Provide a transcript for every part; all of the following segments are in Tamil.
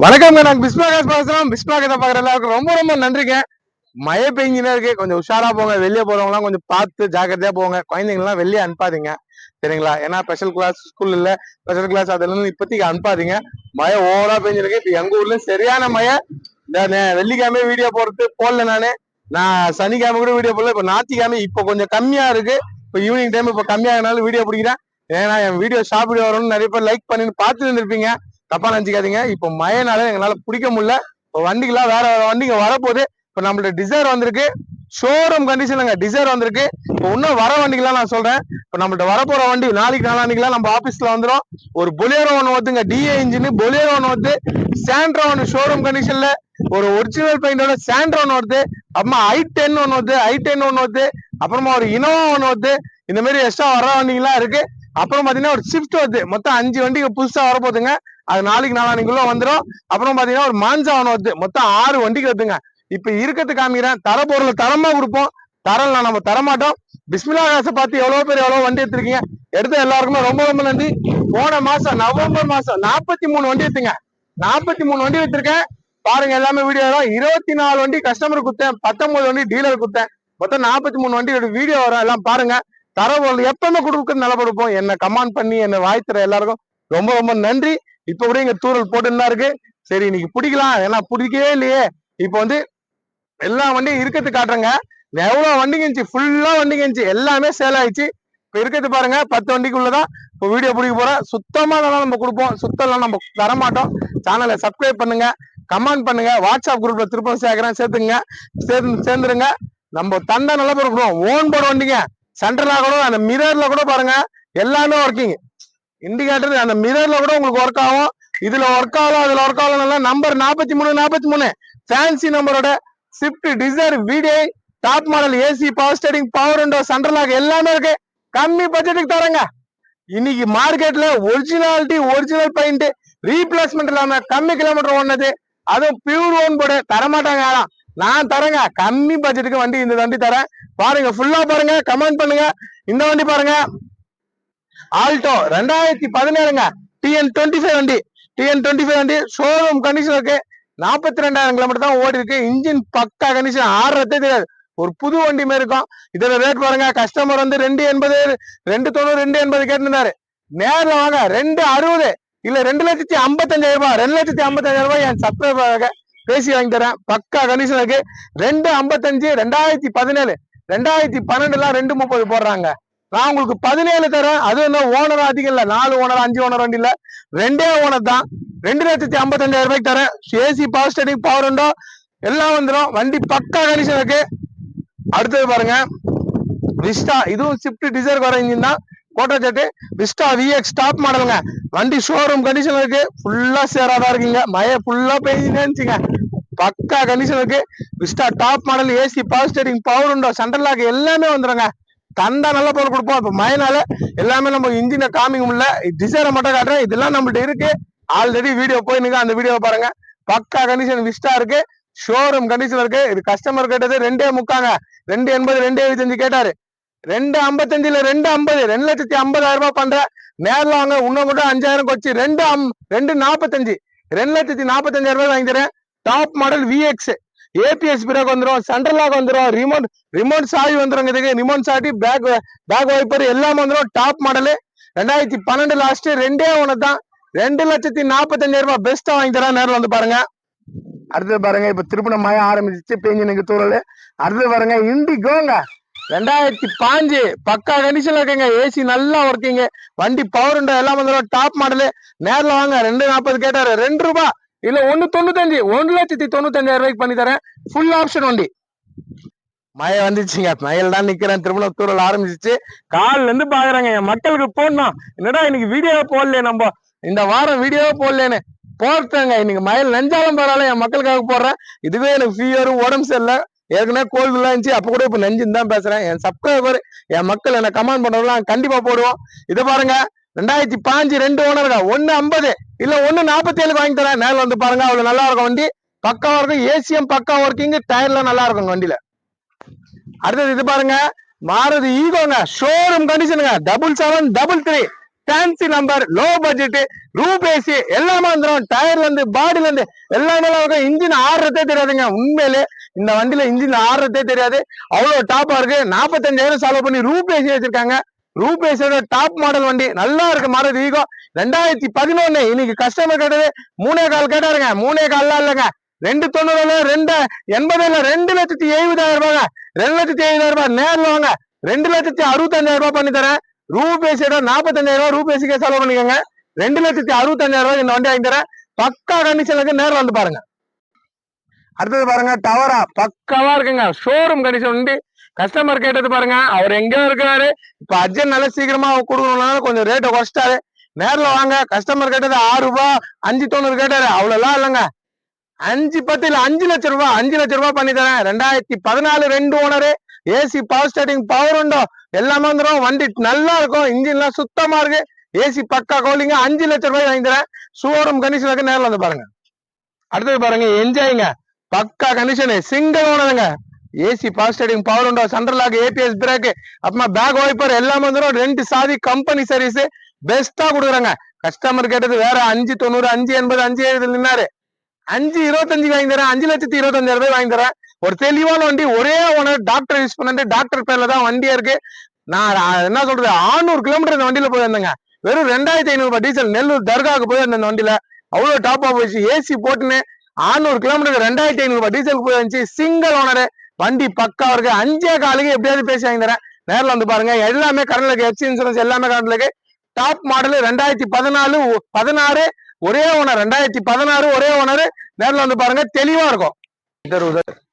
வணக்கம்ங்க. நாங்க பிஸ்மிலாகாஸ் பேசுறோம். பிஸ்மிலாகாஸ் பாக்குற எல்லாருக்கும் ரொம்ப ரொம்ப நன்றிங்க. மழை பெஞ்சினே இருக்கு, கொஞ்சம் உஷாரா போங்க. வெளியே போறவங்க எல்லாம் கொஞ்சம் பார்த்து ஜாக்கிரதையா போங்க. குழந்தைங்க எல்லாம் வெளியே அனுப்பாதீங்க, சரிங்களா? ஏன்னா ஸ்பெஷல் கிளாஸ் ஸ்கூல் இல்ல, ஸ்பெஷல் கிளாஸ் அதெல்லாம் இப்போதைக்கு அனுப்பாதீங்க. மழை ஓவரா பெஞ்சிருக்கு. இப்ப எங்க ஊர்ல சரியான மழை. இந்த வெள்ளிக்கிழமை வீடியோ போறது போடல நான் சனிக்கிழமை கூட வீடியோ போடல. இப்ப ஞாயிற்றுக்கிழமை இப்ப கொஞ்சம் கம்மியா இருக்கு. இப்ப ஈவினிங் டைம் இப்ப கம்மியாகனால வீடியோ பிடிக்கிறேன். ஏன்னா என் வீடியோ ஷார்ட் வீடியோ வரும்னு நிறைய பேர் லைக் பண்ணி பார்த்துட்டு இருந்திருப்பீங்க. தப்பா நினைச்சுக்காதீங்க. இப்ப மழைனால எங்களால பிடிக்க முடியல. இப்போ வண்டிகள்லாம் வேற வண்டிங்க வரப்போகுது. இப்ப நம்மளோட டிசைர் வந்திருக்கு, ஷோரூம் கண்டிஷன்லங்க டிசைர் வந்திருக்கு. இப்போ இன்னும் வர வண்டிகள்லாம் நான் சொல்றேன். இப்போ நம்மள்ட்ட வரப்போற வண்டி நாளைக்கு நாளானிக்கெல்லாம் நம்ம ஆபீஸ்ல வந்துடும். ஒரு பொலேரோ ஒன்று வந்துங்க, டிஏ இன்ஜின் பொலேரோ ஒன்று வந்து, சாண்ட்ரா ஒன்று ஷோரூம் கண்டிஷன்ல ஒரு ஒரிஜினல் பெயிண்டோட சாண்ட்ரா ஒன்று வருது. அப்புறமா i10 ஒன்று வருது, i10 ஒன்று வருது. அப்புறமா ஒரு இனோவா ஒன்று வருது. இந்த மாதிரி எக்ஸ்ட்ரா வர வண்டிங்கெல்லாம் இருக்கு. அப்புறம் பாத்தீங்கன்னா ஒரு ஷிஃப்ட் வருது. மொத்தம் 5 வண்டிங்க புதுசா வரப்போகுதுங்க. அது நாளைக்கு நாளானிக்குள்ள வந்துடும். அப்புறம் பாத்தீங்கன்னா ஒரு மான்சா ஒன்று வருது. மொத்தம் 6 வண்டிக்கு வருதுங்க. இப்ப இருக்கிறது காமிக்கிறேன். தர பொருளை தரமா கொடுப்போம். தரல நம்ம தரமாட்டோம். பிஸ்மிலாகாசை பார்த்து எவ்வளவு பேர் எவ்வளவு வண்டி எடுத்திருக்கீங்க. எடுத்த எல்லாருக்குமே ரொம்ப ரொம்ப நன்றி. போன மாசம் நவம்பர் மாசம் 43 வண்டி எடுத்துங்க. 43 வண்டி எடுத்திருக்கேன். பாருங்க, எல்லாமே வீடியோ வரும். 24 வண்டி கஸ்டமர் கொடுத்தேன், 19 வண்டி டீலர் கொடுத்தேன். மொத்தம் 43 வண்டியோட வீடியோ வரும். எல்லாம் பாருங்க. தரவு எப்பவுமே கொடுக்குறது நல்லா கொடுப்போம். என்ன கமெண்ட் பண்ணி என்ன வாழ்த்துற எல்லாருக்கும் ரொம்ப ரொம்ப நன்றி. இப்ப கூட இங்க தூரல் போட்டுன்னு இருக்கு. சரி, இன்னைக்கு பிடிக்கலாம், ஏன்னா பிடிக்கவே இல்லையே. இப்ப வந்து எல்லா வண்டியும் இருக்கிறது காட்டுறேங்க. எவ்வளவு வண்டிங்க இருந்துச்சு, ஃபுல்லா வண்டிங்க இருந்துச்சு, எல்லாமே சேல் ஆயிடுச்சு. இப்ப இருக்கிறது பாருங்க, 10 வண்டிக்குள்ளதான் இப்போ வீடியோ பிடிக்க போறேன். சுத்தமா நம்ம கொடுப்போம், சுத்தம் நம்ம தரமாட்டோம். சேனலை சப்ஸ்கிரைப் பண்ணுங்க, கமெண்ட் பண்ணுங்க, வாட்ஸ்அப் குரூப்ல திருப்பம் சேர்க்கிறேன், சேர்த்துங்க, சேர்ந்துருங்க. நம்ம தண்டை நல்லா கொடுப்போம். ஓன் போர்டு வண்டிங்க, சென்ட்ரலா கூட அந்த மிரர்ல கூட பாருங்க எல்லாமே ஒர்க்கிங். இண்டிகேட்டர் அந்த மிரர்ல கூட உங்களுக்கு ஒர்க் ஆகும். இதுல ஒர்க் ஆகலாம், அதுல ஒர்க் ஆகலாம். நம்பர் 43 ஃபேன்சி நம்பரோட Swift Dzire VDI top model AC power steering power window central lock எல்லாமே இருக்கு. கம்மி பட்ஜெட்டுக்கு தரங்க. இன்னைக்கு மார்க்கெட்ல ஒரிஜினாலிட்டி ஒரிஜினல் பெயிண்ட் ரீப்ளேஸ்மெண்ட் இல்லாம கம்மி கிலோமீட்டர் ஓடுனது, அதுவும் பியூர் ஓன் போர்டு தரமாட்டாங்க. நான் தரேங்க கம்மி பட்ஜெட்டுக்கு வண்டி. இந்த வண்டி தரேன் பாருங்க, ஃபுல்லா பாருங்க, கமெண்ட் பண்ணுங்க. இந்த வண்டி பாருங்க, ஆல்டோ 2017ங்க, TN25 வண்டி. TN25 வண்டி ஷோரூம் கண்டிஷன் இருக்கு. 42,000 கிலோமீட்டர் தான் ஓடி இருக்கு. இன்ஜின் பக்கா கண்டிஷன், ஆடுறதே தெரியாது. ஒரு புது வண்டி மாதிரி இருக்கும். இதோட ரேட் பாருங்க. கஸ்டமர் வந்து 280, 290, 280 கேட்டுருந்தாரு. நேரில் வாங்க, 260 இல்ல 2,55,000 ரூபாய், 2,55,000 ரூபாய் என் சப்ஸ்கிரைபர் பேசி வாங்கி தரேன். பக்கா கண்டிஷன் இருக்கு. 255 2017, 2012 230 போடுறாங்க. நான் உங்களுக்கு 17 தரேன். அது என்ன ஓனர் அதிகம் இல்ல, 4 ஓனர் 5 ஓனர் வண்டி இல்ல, 2 ஓனர் தான். 2,55,000 ரூபாய்க்கு தரேன். AC power steering power window எல்லாம் வந்துடும். வண்டி பக்கா கண்டிஷன் இருக்கு. அடுத்தது பாருங்க, விஸ்டா. இதுவும் ஸ்விஃப்ட் டிசைர் வர இன்ஜின் தான், Quadrajet. Vista VX top மாடலுங்க. வண்டி ஷோரூம் கண்டிஷன் இருக்கு. ஃபுல்லா சேராதான் இருக்குங்க. மழை ஃபுல்லா பெய்யுச்சுங்க. பக்கா கண்டிஷன் இருக்கு. Vista top model AC power steering power window central lock எல்லாமே வந்துருங்க. தண்டா நல்ல பொருள் கொடுப்போம். இப்ப மழைனால எல்லாமே நம்ம இன்ஜினை காமிக்க முடியல, டிசைரை மட்டும் காட்டுறேன். இதெல்லாம் நம்மள்ட்ட இருக்கு. ஆல்ரெடி வீடியோ போயிருக்கு, அந்த வீடியோ பாருங்க. பக்கா கண்டிஷன் விஸ்டா இருக்கு, ஷோரூம் கண்டிஷன் இருக்கு. இது கஸ்டமர் கேட்டது 2.75, 2.80, 2.75 கேட்டாரு. 2.55 2.50, 2,50,000 ரூபாய் பண்ற. நேரில் வாங்க, இன்னும் கூட 5,000 கொச்சு 2.45, 2,45,000 ரூபாய் வாங்கி தரேன். Top model VX, ABS break வந்துடும், சென்ட்ரல் லாக் வந்துடும், ரிமோட் சாவி வந்துடும். இதுக்கு ரிமோட் சாட்டி பேக் வைப்பர் எல்லாம் வந்துடும். டாப் மாடலு 2012 லாஸ்ட், 2 ஒன்று தான். 2,45,000 ரூபாய் பெஸ்டா வாங்கி தரேன். நேரில் வந்து பாருங்க. அடுத்தது பாருங்க, இப்ப திருப்பண மழை ஆரம்பிச்சிச்சு, பெஞ்சு தூரல். அடுத்தது பாருங்க, இண்டிகோங்க 2005 பக்கா கண்டிஷன்ல இருக்குங்க. ஏசி நல்லா ஒர்க்கிங்க, வண்டி பவர் விண்டோ எல்லாம் வந்துடும். Top model. நேரில் வாங்க. 2.40 கேட்டாரு, 2 ரூபாய் இல்ல 1.95, 1,95,000 ரூபாய்க்கு பண்ணி தரேன். ஃபுல் ஆப்ஷன் வண்டி. மழை வந்துச்சுங்க, மழையில தான் நிக்கிறேன். திருமணத்தூரல் ஆரம்பிச்சிச்சு. காலில இருந்து பாக்குறாங்க என் மக்களுக்கு போடணும். என்னடா இன்னைக்கு வீடியோ போடல, நம்ம இந்த வாரம் வீடியோ போடலன்னு போட்டேங்க. இன்னைக்கு மழையில் நெஞ்சாலும் பரவாயில்ல, என் மக்களுக்காக போடுறேன். இதுவே எனக்கு ஃபீவரும் உடம்பு சரியில்லை, ஏற்கனவே கோல்டு எல்லாம் இருந்துச்சு. அப்ப கூட இப்ப நெஞ்சுன்னு தான் பேசுறேன். என் சப்ஸ்கிரைபர் என் மக்கள் என்ன கமெண்ட் பண்றதெல்லாம் கண்டிப்பா போடுவோம். இது பாருங்க, 2005 2 ஓனருங்க, 1.50 இல்ல 1.47 வாங்கி தரேன். நேரில் வந்து பாருங்க, அவ்வளவு நல்லா இருக்கும் வண்டி. பக்கா இருக்கும், ஏசிஎம் பக்கா ஒர்க்கிங், டயர்லாம் நல்லா இருக்கும் வண்டியில. அடுத்தது இது பாருங்க, மாருதி ஈகோங்க, ஷோரூம் கண்டிஷனுங்க, 773 fancy number, low budget, roof AC எல்லாமே வந்துடும். டயர்ல இருந்து பாடியில இருந்து எல்லாமே இருக்கும். இன்ஜின் ஆடுறதே தெரியாதுங்க. உண்மையிலே இந்த வண்டியில இன்ஜின் ஆடுறதே தெரியாது, அவ்வளவு டாப்பா இருக்கு. 45,000 செலவு பண்ணி ரூப் ஏசி வச்சிருக்காங்க. ரூப் ஏசியோட டாப் மாடல் வண்டி, நல்லா இருக்கு. மாருதி ஈகோ 2011. இன்னைக்கு கஸ்டமர் கேட்டது 3.25 கேட்டாருங்க. 3.25 இல்லைங்க, 290, 280 இல்ல, 2,70,000 ரூபாங்க. 2,70,000 ரூபாய் நேர்ல வாங்க, 2,65,000 ரூபாய் பண்ணி தரேன். ரூப் ஏசியோட 45,000 ரூபாய் ரூப் ஏசிக்கே செலவு பண்ணிக்கோங்க. 2,65,000 ரூபாய் இந்த வண்டி வாங்கி தரேன். பக்கா கண்டிஷனுக்கு நேரில் வந்து பாருங்க. அடுத்தது பாருங்க, டவரா பக்காவா இருக்குங்க. ஷோரூம் கண்டிஷன் வண்டி. கஸ்டமர் கேட்டது பாருங்க, அவர் எங்கேயோ இருக்கிறாரு. இப்ப அர்ஜென்ட் நல்ல சீக்கிரமா கொடுக்கணும்னால கொஞ்சம் ரேட்டை குறைச்சிட்டாரு. நேர்ல வாங்க. கஸ்டமர் கேட்டது 6 ரூபாய் 590 கேட்டாரு. அவ்வளவுலாம் இல்லைங்க, 5-10 இல்ல, 5 லட்சம் ரூபாய், 5 லட்சம் ரூபாய் பண்ணி தரேன். 2014 2 owner, AC, power starting, power உண்டோ எல்லாமே வந்துடும். வண்டி நல்லா இருக்கும், இன்ஜின்லாம் சுத்தமா இருக்கு, ஏசி பக்கா கோலிங்க. 5 லட்சம் ரூபாய் வாங்கி தரேன். ஷோரூம் கண்டிஷனுக்கு நேரில் வந்து பாருங்க. அடுத்தது பாருங்க, என்ஜாய்ங்க. பக்கா கண்டிஷனு, சிங்கிள் ஓனருங்க. AC, power starting, power window, central lock, ABS brake, அப்புறமா பேக் வைப்பர் எல்லாமே வந்துடும். 2 சாவி கம்பெனி சர்வீஸ் பெஸ்டா கொடுக்குறாங்க. கஸ்டமர் கேட்டது வேற 590, 580, 570 நின்னாரு. 5.25 வாங்கி தரேன். 5,25,000 ரூபாய் வாங்கி தரேன். ஒரு தெளிவான வண்டி, ஒரே ஓனர், டாக்டர் யூஸ் பண்ணிட்டு டாக்டர் பேர்ல தான் வண்டியா இருக்கு. நான் என்ன சொல்றது, 600 கிலோமீட்டர் இந்த வண்டியில போயிருந்தேங்க. வெறும் 2,500 ரூபாய் டீசல். நெல்லூர் தர்காவுக்கு போயிருந்தேன் இந்த வண்டியில. அவ்வளவு டாப்பா போயிடுச்சு. ஏசி போட்டுன்னு 600 கிலோமீட்டருக்கு 2,500 ரூபாய் டீசல் போயிருந்துச்சு. சிங்கிள் ஓனரு, வண்டி பக்கா இருக்கு. 5.25 எப்படியாவது பேசி வாங்கி தரேன். நேரில் வந்து பாருங்க. எல்லாமே கரண்ட்ல இருக்கு, எஃப்சி இன்சூரன்ஸ் எல்லாமே கரண்ட்ல இருக்கு. டாப் மாடல் 2014-16 ஒரே ஓனர். 2016 ஒரே ஓனர். நேரில் வந்து பாருங்க, தெளிவா இருக்கும்.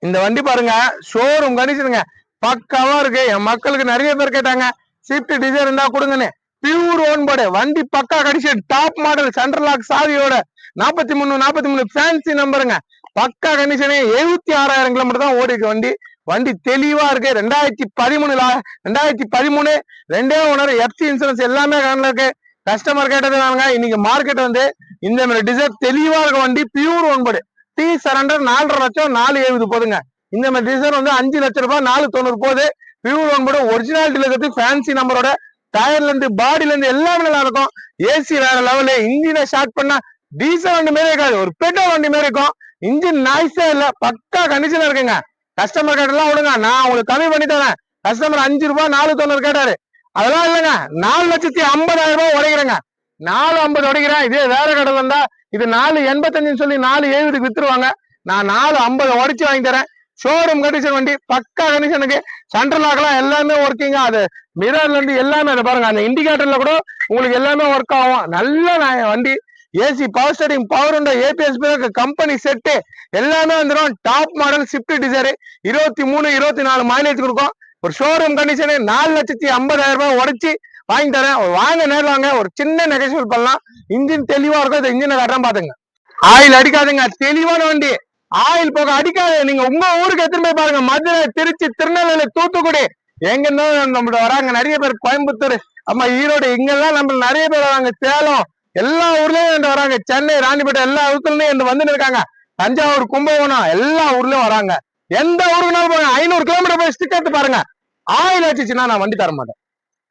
இந்த வண்டி பாருங்க, ஷோரூம் கண்டிஷனுங்க, பக்காவா இருக்கு. என் மக்களுக்கு நிறைய பேர் கேட்டாங்க, ஸ்விஃப்ட் டிசைர் இருந்தா கொடுங்கன்னு. பியூர் ஓன் போர்டு வண்டி, பக்கா condition, top model, central lock சாவியோட, 43 ஃபேன்சி நம்பருங்க. பக்கா கண்டிஷனு. 76,000 கிலோமீட்டர் தான் ஓடி இருக்கு வண்டி. வண்டி தெளிவா இருக்கு. 2013 2 ஓனர், எஃப்சி இன்சூரன்ஸ் எல்லாமே கரண்ட்ல இருக்கு. கஸ்டமர் கேட்டது வாங்க. இன்னைக்கு மார்க்கெட் வந்து இந்த மாதிரி டிசைர் தெளிவா இருக்க வண்டி, பியூர் ஓன் போர்டு. டி சரண்டர் 4.5 லட்சம், 470 போதுங்க. இந்த மாதிரி டிசைர் வந்து 5 லட்சம் ரூபாய், 490 போகுது. பியூர் ஓன் போர்டு, ஒரிஜினாலிட்டியில இருக்கிறது, ஃபேன்சி நம்பரோட, டயர்ல இருந்து பாடியில இருந்து எல்லாமே நல்லா இருக்கும். ஏசி வேற லெவலு. இன்ஜினை ஸ்டார்ட் பண்ணா டீசல் வண்டி மாதிரி இருக்காது, ஒரு பெட்ரோல் வண்டி மாதிரி இருக்கும். இன்ஜின் நாய்ஸே இல்ல, பக்கா கண்டிஷன் இருக்குங்க. கஸ்டமர் கேட்டெல்லாம் விடுங்க, நான் உங்களுக்கு கம்மி பண்ணி தரேன். கஸ்டமர் 5 ரூபாய் 490 கேட்டாரு, அதெல்லாம் இல்லைங்க. 4,50,000 ரூபாய் உடைக்கிறேங்க. 4,50 உடைக்கிறேன். இதே வேற கடை வந்தா இது 4,85 சொல்லி 4,70 வித்துருவாங்க. நான் 4,50 உடைச்சு வாங்கி தரேன். ஷோரூம் கண்டிஷன் வண்டி, பக்கா கண்டிஷனுக்கு. சென்ட்ரல் லாக்லாம் எல்லாமே ஒர்க்கிங்க. அது மிரர்ல இருந்து எல்லாமே அதை பாருங்க, அந்த இண்டிகேட்டர்ல கூட உங்களுக்கு எல்லாமே ஒர்க் ஆகும். நல்ல வண்டி. ஏசி, பவர் ஸ்டார்டிங், பவர் உண்டோ, ஏபிஎஸ் பிரேக், கம்பெனி செட்டு எல்லாமே வந்துடும். Top model, Swift desire, 23, 24 mileage கொடுக்கும். ஒரு ஷோரூம் கண்டிஷனு. 4,50,000 ரூபாய் உடைச்சு வாங்கி தரேன். வாங்க, நேரில் வாங்க, ஒரு சின்ன நெகோசியேட் பண்ணலாம். இன்ஜின் தெளிவா இருக்கும். இந்த இன்ஜினை காட்டுறேன் பாத்துங்க. ஆயில் அடிக்காதுங்க, தெளிவான வண்டி. ஆயில் போக அடிக்காது. நீங்க உங்க ஊருக்கு எத்தனை போய் பாருங்க, மதுரை, திருச்சி, திருநெல்வேலி, தூத்துக்குடி, எங்க இருந்தாலும் நம்மளோட வராங்க நிறைய பேர். கோயம்புத்தூர், அம்மா ஈரோடு, இங்கெல்லாம் நம்ம நிறைய பேர் வராங்க. சேலம், எல்லா ஊர்லயும் வராங்க. சென்னை, ராணிப்பேட்டை, எல்லா ஊர்லயும் வந்துட்டு இருக்காங்க. தஞ்சாவூர், கும்பகோணம், எல்லா ஊர்லயும் வராங்க. எந்த ஊருக்குனாலும் போங்க, 500 கிலோமீட்டர் போய் ஸ்டிக் எடுத்து பாருங்க. ஆயில் அடிச்சுன்னா நான் வண்டி தர மாட்டேன்.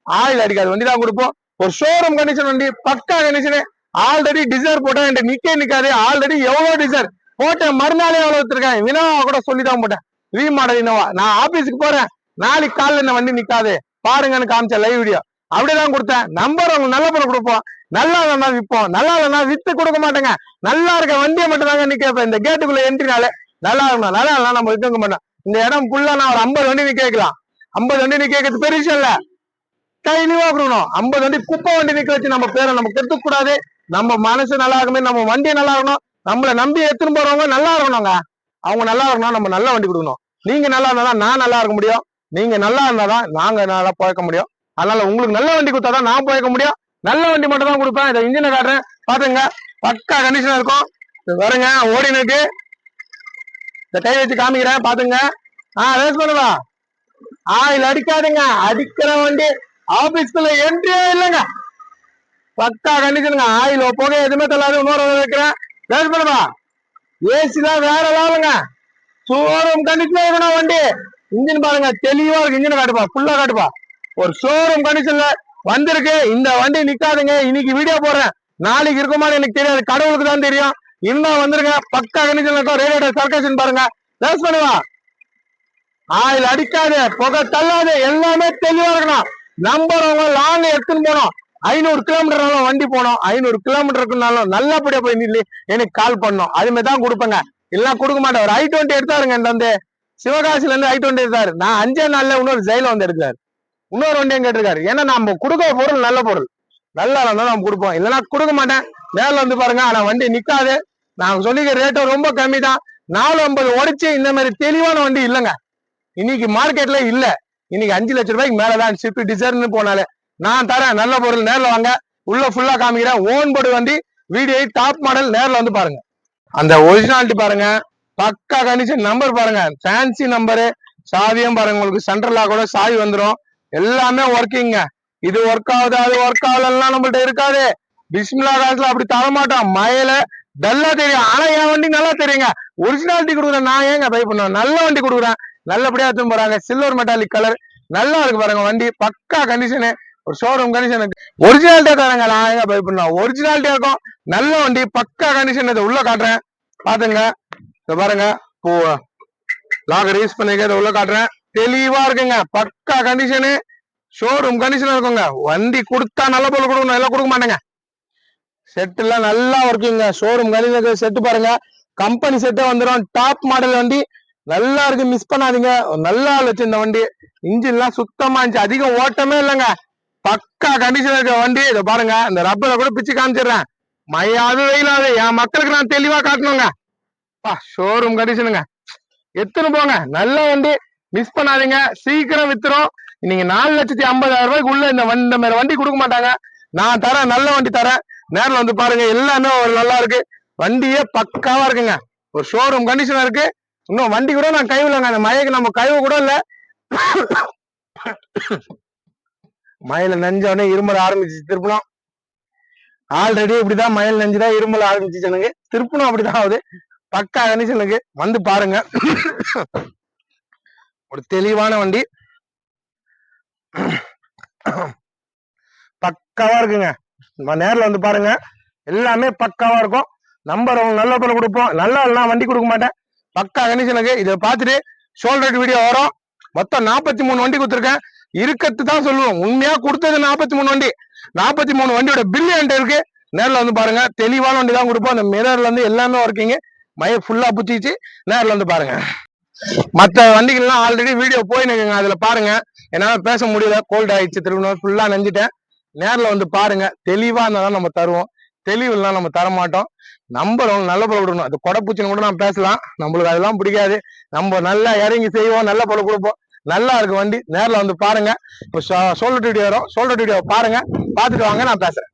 ஆயில் அடிக்காது வண்டி தான் கொடுப்போம். ஒரு ஷோரூம் கண்டிஷன் வண்டி, பக்கா கண்டிஷனு. ஆல்ரெடி டிசைர் போட்டேன், என்கிட்ட நிக்காது. ஆல்ரெடி எவ்வளவு டிசைர் போட்டேன், மறுநாளே எவ்வளவு வச்சிருக்கேன். வினோவா கூட சொல்லிதான் போட்டேன், வி மாடல் இனோவா. நான் ஆபீஸுக்கு போறேன், நாளைக்கு காலைல இந்த வண்டி நிக்காது பாருங்கன்னு காமிச்சேன், லைவ் வீடியோ. அப்படிதான் கொடுத்தேன். நம்பர் அவங்க நல்ல பொருள் கொடுப்போம், நல்லா இல்லைன்னா விற்போம். நல்லா இல்லைன்னா வித்து கொடுக்க மாட்டேங்க. நல்லா இருக்க வண்டியை மட்டும் தாங்க நிக்க. இந்த கேட்டுக்குள்ள என்ட்ரினாலே நல்லா இருக்கணும், நல்லா இல்லைன்னா நம்ம விற்க மாட்டோம். இந்த இடம் ஃபுல்லா நான் ஒரு 50 வண்டி நிக்க வைக்கலாம். 50 வண்டி நிக்க வைக்கிறது பெரிய விஷயம் இல்ல, தெளிவா கொடுக்கணும். 50 வண்டி குப்பை வண்டி நிக்க வச்சு நம்ம பேரை நம்ம கெடுத்துக்க கூடாது. நம்ம மனசு நல்லா இருக்கணும், நம்ம வண்டி நல்லா இருக்கணும், நம்மளை நம்பி எடுத்துன்னு போறவங்க நல்லா இருக்கணுங்க. அவங்க நல்லா இருக்கணும், நம்ம நல்ல வண்டி கொடுக்கணும். நீங்க நல்லா இருந்தாதான் நான் நல்லா இருக்க முடியும், நீங்க நல்லா இருந்தாதான் நாங்க நல்லா போய்க்க முடியும். அதனால உங்களுக்கு நல்ல வண்டி கொடுத்தாதான் நான் போய்க்க முடியும். நல்ல வண்டி மட்டும் தான் கொடுப்பேன். இதை இன்ஜினை காட்டுறேன் பாத்துங்க, பக்கா கண்டிஷனா இருக்கும். வருங்க, ஓடினுக்கு இந்த கை வச்சு காமிக்கிறேன் பாத்துங்க. ரேஸ் பண்ணுவா. ஆயில் அடிக்காதுங்க, அடிக்கிற வண்டி ஆபீஸ்க்குள்ள என்ட்ரியே இல்லைங்க. பக்கா கண்டிஷனுங்க. ஆயில் போக எதுவுமே தள்ளாது. இன்னொரு வைக்கிறேன், ரேஸ் பண்ணுவா. ஏசி தான் வேற லெவலுங்க. ஷோரூம் கண்டிஷன் இருக்கணும் வண்டி. இன்ஜின் பாருங்க, தெளிவா இருக்கு. இன்ஜின் காட்டுப்பா, ஃபுல்லா காட்டுப்பா. ஒரு ஷோரூம் கண்டிஷன்ல வந்திருக்கு. இந்த வண்டி நிக்காதுங்க. இன்னைக்கு வீடியோ போடுறேன், நாளைக்கு இருக்குமான்னு எனக்கு தெரியாது, கடவுளுக்கு தான் தெரியும். இன்னும் வந்துருங்க. பக்கா கண்டிஷன் இருக்கும். ரேடியேட்டர் சர்க்கேஷன் பாருங்க, லேஸ் பண்ணுவா, ஆயில் அடிக்காது, புகை தள்ளாது, எல்லாமே தெளிவா இருக்கணும். நம்பர் அவங்க லாங் எடுத்துன்னு போனோம். 500 கிலோமீட்டர்னாலும் வண்டி போனோம். 500 கிலோமீட்டருக்குனாலும் நல்லபடியா போய் எனக்கு கால் பண்ணோம். அதுமாதிரி தான் கொடுப்பேங்க, இல்லைன்னா கொடுக்க மாட்டேன். ஒரு i20 எடுத்தாருங்க. இந்த வந்து சிவகாசில இருந்து i20 எடுத்தாரு. நான் 5 நாள்ல இன்னொரு ஜெயில வந்து எடுத்தாரு. இன்னொரு வண்டியும் கேட்டிருக்காரு. ஏன்னா நம்ம கொடுக்க பொருள் நல்ல பொருள், நல்லா இருந்தாலும் நம்ம கொடுப்போம், இல்லைன்னா கொடுக்க மாட்டேன். நேரில் வந்து பாருங்க. ஆனா வண்டி நிக்காது. நாங்க சொல்லிக்கிற ரேட்டும் ரொம்ப கம்மி தான். 450 உடைச்சு இந்த மாதிரி தெளிவான வண்டி இல்லைங்க இன்னைக்கு மார்க்கெட்ல இல்ல. இன்னைக்கு 5 லட்சம் ரூபாய்க்கு மேலதான் ஸ்விஃப்ட் டிசைர்னு போனாலே. நான் தரேன் நல்ல பொருள், நேரில் வாங்க, உள்ள ஃபுல்லா காமிக்கிறேன். ஓன் போர்டு வண்டி, வீடியோ டாப் மாடல், நேரில் வந்து பாருங்க. அந்த ஒரிஜினாலிட்டி பாருங்க, பக்கா கண்டிஷன், நம்பர் பாருங்க, ஃபேன்சி நம்பரு, சாவியும் பாருங்க. உங்களுக்கு சென்ட்ரலா கூட சாவி வந்துடும். எல்லாமே ஒர்க்கிங்க. இது ஒர்க் ஆகுது, அது ஒர்க் ஆகலாம் நம்மள்ட்ட இருக்காது. பிஸ்மில்லா காசுல அப்படி தரமாட்டோம். மயில டல்லா தெரியும், ஆனா என் வண்டி நல்லா தெரியுங்க. ஒரிஜினாலிட்டி கொடுக்குறேன், நான் ஏங்க பை பண்ணுவேன், நல்ல வண்டி கொடுக்குறேன். நல்லபடியா எடுத்துன்னு போறாங்க. சில்வர் மெட்டாலிக் கலர், நல்லா இருக்கு பாருங்க வண்டி, பக்கா கண்டிஷனு, ஒரு ஷோரூம் கண்டிஷன். ஒரிஜினாலிட்டியா தராங்க, நான் ஏங்க பை பண்ணுவேன், ஒரிஜினாலிட்டியா இருக்கும். நல்ல வண்டி, பக்கா கண்டிஷன். இதை உள்ள காட்டுறேன் பாத்துங்க. இத பாருங்க, இப்போ லாகர் யூஸ் பண்ணிக்க, உள்ள காட்டுறேன். தெளிவா இருக்குங்க, பக்கா கண்டிஷனு, ஷோரூம் கண்டிஷன் இருக்குங்க. வண்டி கொடுத்தா நல்ல பொருள் கொடுக்கணும், எல்லாம் கொடுக்க மாட்டேங்க. செட் எல்லாம் நல்லா ஒர்க்கிங்க. ஷோரூம் கண்டிஷன் செட்டு பாருங்க, கம்பெனி செட்டே வந்துடும். டாப் மாடல் வண்டி, நல்லா இருக்கு, மிஸ் பண்ணாதீங்க. நல்லா வச்சு இந்த வண்டி, இன்ஜின் எல்லாம் சுத்தமா இருந்துச்சு, அதிகம் ஓட்டமே இல்லைங்க. பக்கா கண்டிஷன் இருக்க வண்டி. இதை பாருங்க, இந்த ரப்பரை கூட பிச்சு காமிச்சிடுறேன். மையாது வெயிலாது, என் மக்களுக்கு நான் தெளிவா காட்டணுங்க. ஷோரூம் கண்டிஷனுங்க, எத்துன்னு போங்க. நல்ல வண்டி, மிஸ் பண்ணாதீங்க, சீக்கிரம் வித்துரும். நீங்க 4,50,000 ரூபாய்க்கு உள்ள இந்த மாதிரி வண்டி கொடுக்க மாட்டாங்க. நான் தரேன், நல்ல வண்டி தரேன். நேரில் வந்து பாருங்க, எல்லாமே ஒரு நல்லா இருக்கு. வண்டியே பக்காவா இருக்குங்க, ஒரு ஷோரூம் கண்டிஷனா இருக்கு. இன்னும் வண்டி கூட நான் கைவிலங்க, அந்த மழைக்கு நம்ம கைவு கூட இல்ல. மழையில நெஞ்சவனே இருமல் ஆரம்பிச்சு திருப்பணும். ஆல்ரெடி இப்படிதான் மழையில் நெஞ்சுதான் இருமல் ஆரம்பிச்சு எனக்கு, திருப்பணும் அப்படிதான் ஆகுது. பக்கா கண்டிஷனுக்கு வந்து பாருங்க. ஒரு தெளிவான வண்டி, பக்காவா இருக்குங்க. நேரில் வந்து பாருங்க, எல்லாமே பக்காவா இருக்கும். நம்பர் நல்ல பொருள் கொடுப்போம், நல்லா எல்லாம் வண்டி கொடுக்க மாட்டேன். பக்கா கண்டிஷனுக்கு. இதை பார்த்துட்டு ஷோல்டர் வீடியோ வரும். மொத்தம் 43 வண்டி கொடுத்துருக்கேன். இருக்கத்து தான் சொல்லுவோம், உண்மையா கொடுத்தது 43 வண்டி. 43 வண்டியோட பில்லு என்கிட்ட இருக்கு. நேரில் வந்து பாருங்க, தெளிவான வண்டி தான் கொடுப்போம். அந்த மிரர்ல இருந்து எல்லாமே ஒர்க்கிங்க, மய ஃபுல்லா புத்திச்சு. நேரில் வந்து பாருங்க. மற்ற வண்டிகள்லாம் ஆல்ரெடி வீடியோ போயினுக்குங்க, அதுல பாருங்க. என்னால பேச முடியல, கோல்ட் ஆயிடுச்சு, திரும்ப ஃபுல்லா நெஞ்சிட்டேன். நேரில் வந்து பாருங்க, தெளிவா இருந்தாலும் நம்ம தருவோம், தெளிவு இல்லைனா நம்ம தர மாட்டோம். நம்பர் நல்ல பொருள் கொடுக்கணும். அது கொடைப்பூச்சின்னு கூட நான் பேசலாம், நம்மளுக்கு அதெல்லாம் பிடிக்காது. நம்ம நல்லா இறங்கி செய்வோம், நல்ல பொருள் கொடுப்போம். நல்லா இருக்கு வண்டி, நேரில் வந்து பாருங்க. இப்போ ஷோல்டர் வீடியோ வரும், ஷோல்டர் வீடியோ பாருங்க, பார்த்துட்டு வாங்க, நான் பேசுறேன்.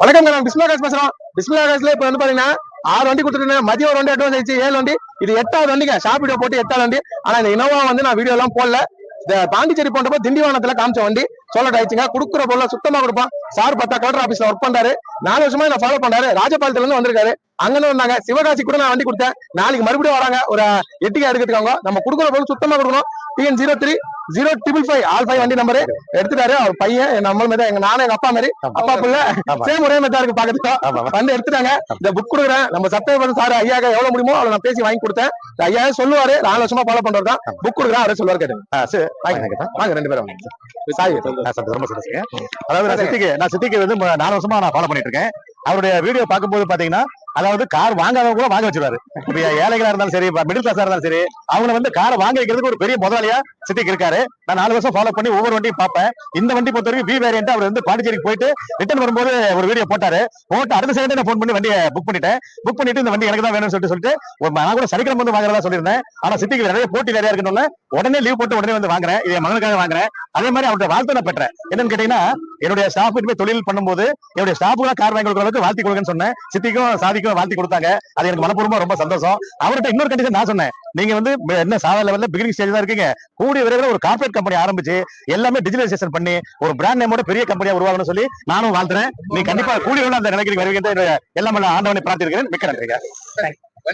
வணக்கம், நான் பிஸ்மில்லா காசு பேசுறோம். பிஸ்மில்லா காசுல இப்ப வந்து பாத்தீங்கன்னா 6 வண்டி கொடுத்துருக்கேன். மதியம் ஒரு வண்டி அட்வான்ஸ் ஆயிடுச்சு, 7 வண்டி. இது 8வது வண்டிங்க, ஷாப் வீடியோ போட்டு 8வது வண்டி. ஆனா இந்த இனோவா வந்து நான் வீடியோ எல்லாம் போடல. இந்த பாண்டிச்சேரி போன்றப்ப திண்டிவனத்துல காமிச்ச வண்டி சோல்ட் ஆயிடுச்சுங்க. கொடுக்குற பொருளை சுத்தமா கொடுப்போம். சார் 10 கலெக்டர் ஆபீஸ்ல ஒர்க் பண்றாரு, 4 வருஷமா நான் ஃபாலோ பண்றாரு. ராஜபாளத்துல இருந்து வந்திருக்காரு, அங்க வந்தாங்க. சிவகாசி கூட நான் வண்டி கொடுத்தேன். நாளைக்கு மறுபடியும் வராங்க, ஒரு எட்டிகா எடுத்துக்காங்க. நம்ம கொடுக்குற பொருள் சுத்தமா கொடுக்கணும். TN030555 ஆல் 5 வண்டி நம்பரு எடுத்துட்டாரு. அவர் பையன் நம்ம மாதிரி, எங்க நானும் எங்க அப்பா மாதிரி, அப்பா பிள்ளை சேம் ஒரே மாதிரி இருக்கு பாக்கிறதுக்கு. வந்து எடுத்துட்டாங்க. இந்த புக் கொடுக்குறேன். நம்ம சப்ஸ்கிரைபர் சார் ஐயாக்க எவ்வளவு முடியுமோ அவளை நான் பேசி வாங்கி கொடுத்தேன். ஐயா சொல்லுவாரு, 4 வருஷமா ஃபாலோ பண்றதுதான். புக் கொடுக்குறேன், அவரே சொல்லுவாரு, கேட்டுங்க. வாங்க 2 பேரும். அதாவது சித்திக்கு வந்து 4 வருஷமா நான் ஃபாலோ பண்ணிட்டு இருக்கேன். அவருடைய வீடியோ பார்க்கும்போது பாத்தீங்கன்னா, அதாவது கார் வாங்காதவங்க கூட வாங்க வச்சிருவாரு. இப்ப ஏழைகளா இருந்தாலும் சரி, மிடில் கிளாஸா இருந்தாலும் சரி, அவங்களை வந்து காரை வாங்க வைக்கிறதுக்கு ஒரு பெரிய முதலாளியா சித்திக்கு இருக்காரு. நான் 4 வருஷம் ஃபாலோ பண்ணி ஒவ்வொரு வண்டியும் பார்ப்பேன். இந்த வண்டி பொறுத்த வரைக்கும் பி வேரியன்ட். அவர் வந்து பாண்டிச்சேரிக்கு போயிட்டு ரிட்டர்ன் வரும்போது ஒரு வீடியோ போட்டாரு. போட்டு அடுத்த செகண்ட் நான் போன் பண்ணி வண்டியை புக் பண்ணிட்டேன். புக் பண்ணிட்டு இந்த வண்டி எனக்கு தான் வேணும்னு சொல்லிட்டு நான் கூட சனிக்கிழமை வந்து வாங்குறதா சொல்லியிருந்தேன். ஆனா சித்திக்கு நிறைய போட்டி நிறைய இருக்கணும்னு உடனே லீவ் போட்டு உடனே வந்து வாங்குறேன். இது என் மகனுக்காக வாங்குறேன். அதே மாதிரி அவருடைய வாழ்த்து நான் பெற்றேன். என்னன்னு கேட்டீங்கன்னா, என்னுடைய ஸ்டாஃப் போய் தொழில் பண்ணும்போது என்னுடைய ஸ்டாஃபுக்கு கார் வாங்கி கொடுக்கறதுக்கு வாழ்த்தி கொடுங்கன்னு சொன்னேன். சித்திக்கும் சாதிக்கும் வாழ்த்தி கொடுத்தாங்க. அது எனக்கு மனப்பூர்வமா ரொம்ப சந்தோஷம். அவர்கிட்ட இன்னொரு கண்டிஷன் நான் சொன்னேன், நீங்க வந்து என்ன சாதாரண லெவல்ல பிகினிங் ஸ்டேஜ் தான் இருக்கீங்க. கூடிய விரைவில் ஒரு கார்ப்பரேட் கம்பெனி ஆரம்பிச்சு எல்லாமே டிஜிட்டலைசேஷன் பண்ணி ஒரு பிராண்ட் நேமோட பெரிய கம்பெனியா உருவாகணும்னு சொல்லி நானும் வாழ்த்துறேன். நீ கண்டிப்பா கூடிய அந்த நிலைக்கு வருவீங்க. எல்லாம் ஆண்டவனை பிரார்த்திக்கிறேன். மிக்க நன்றிங்க.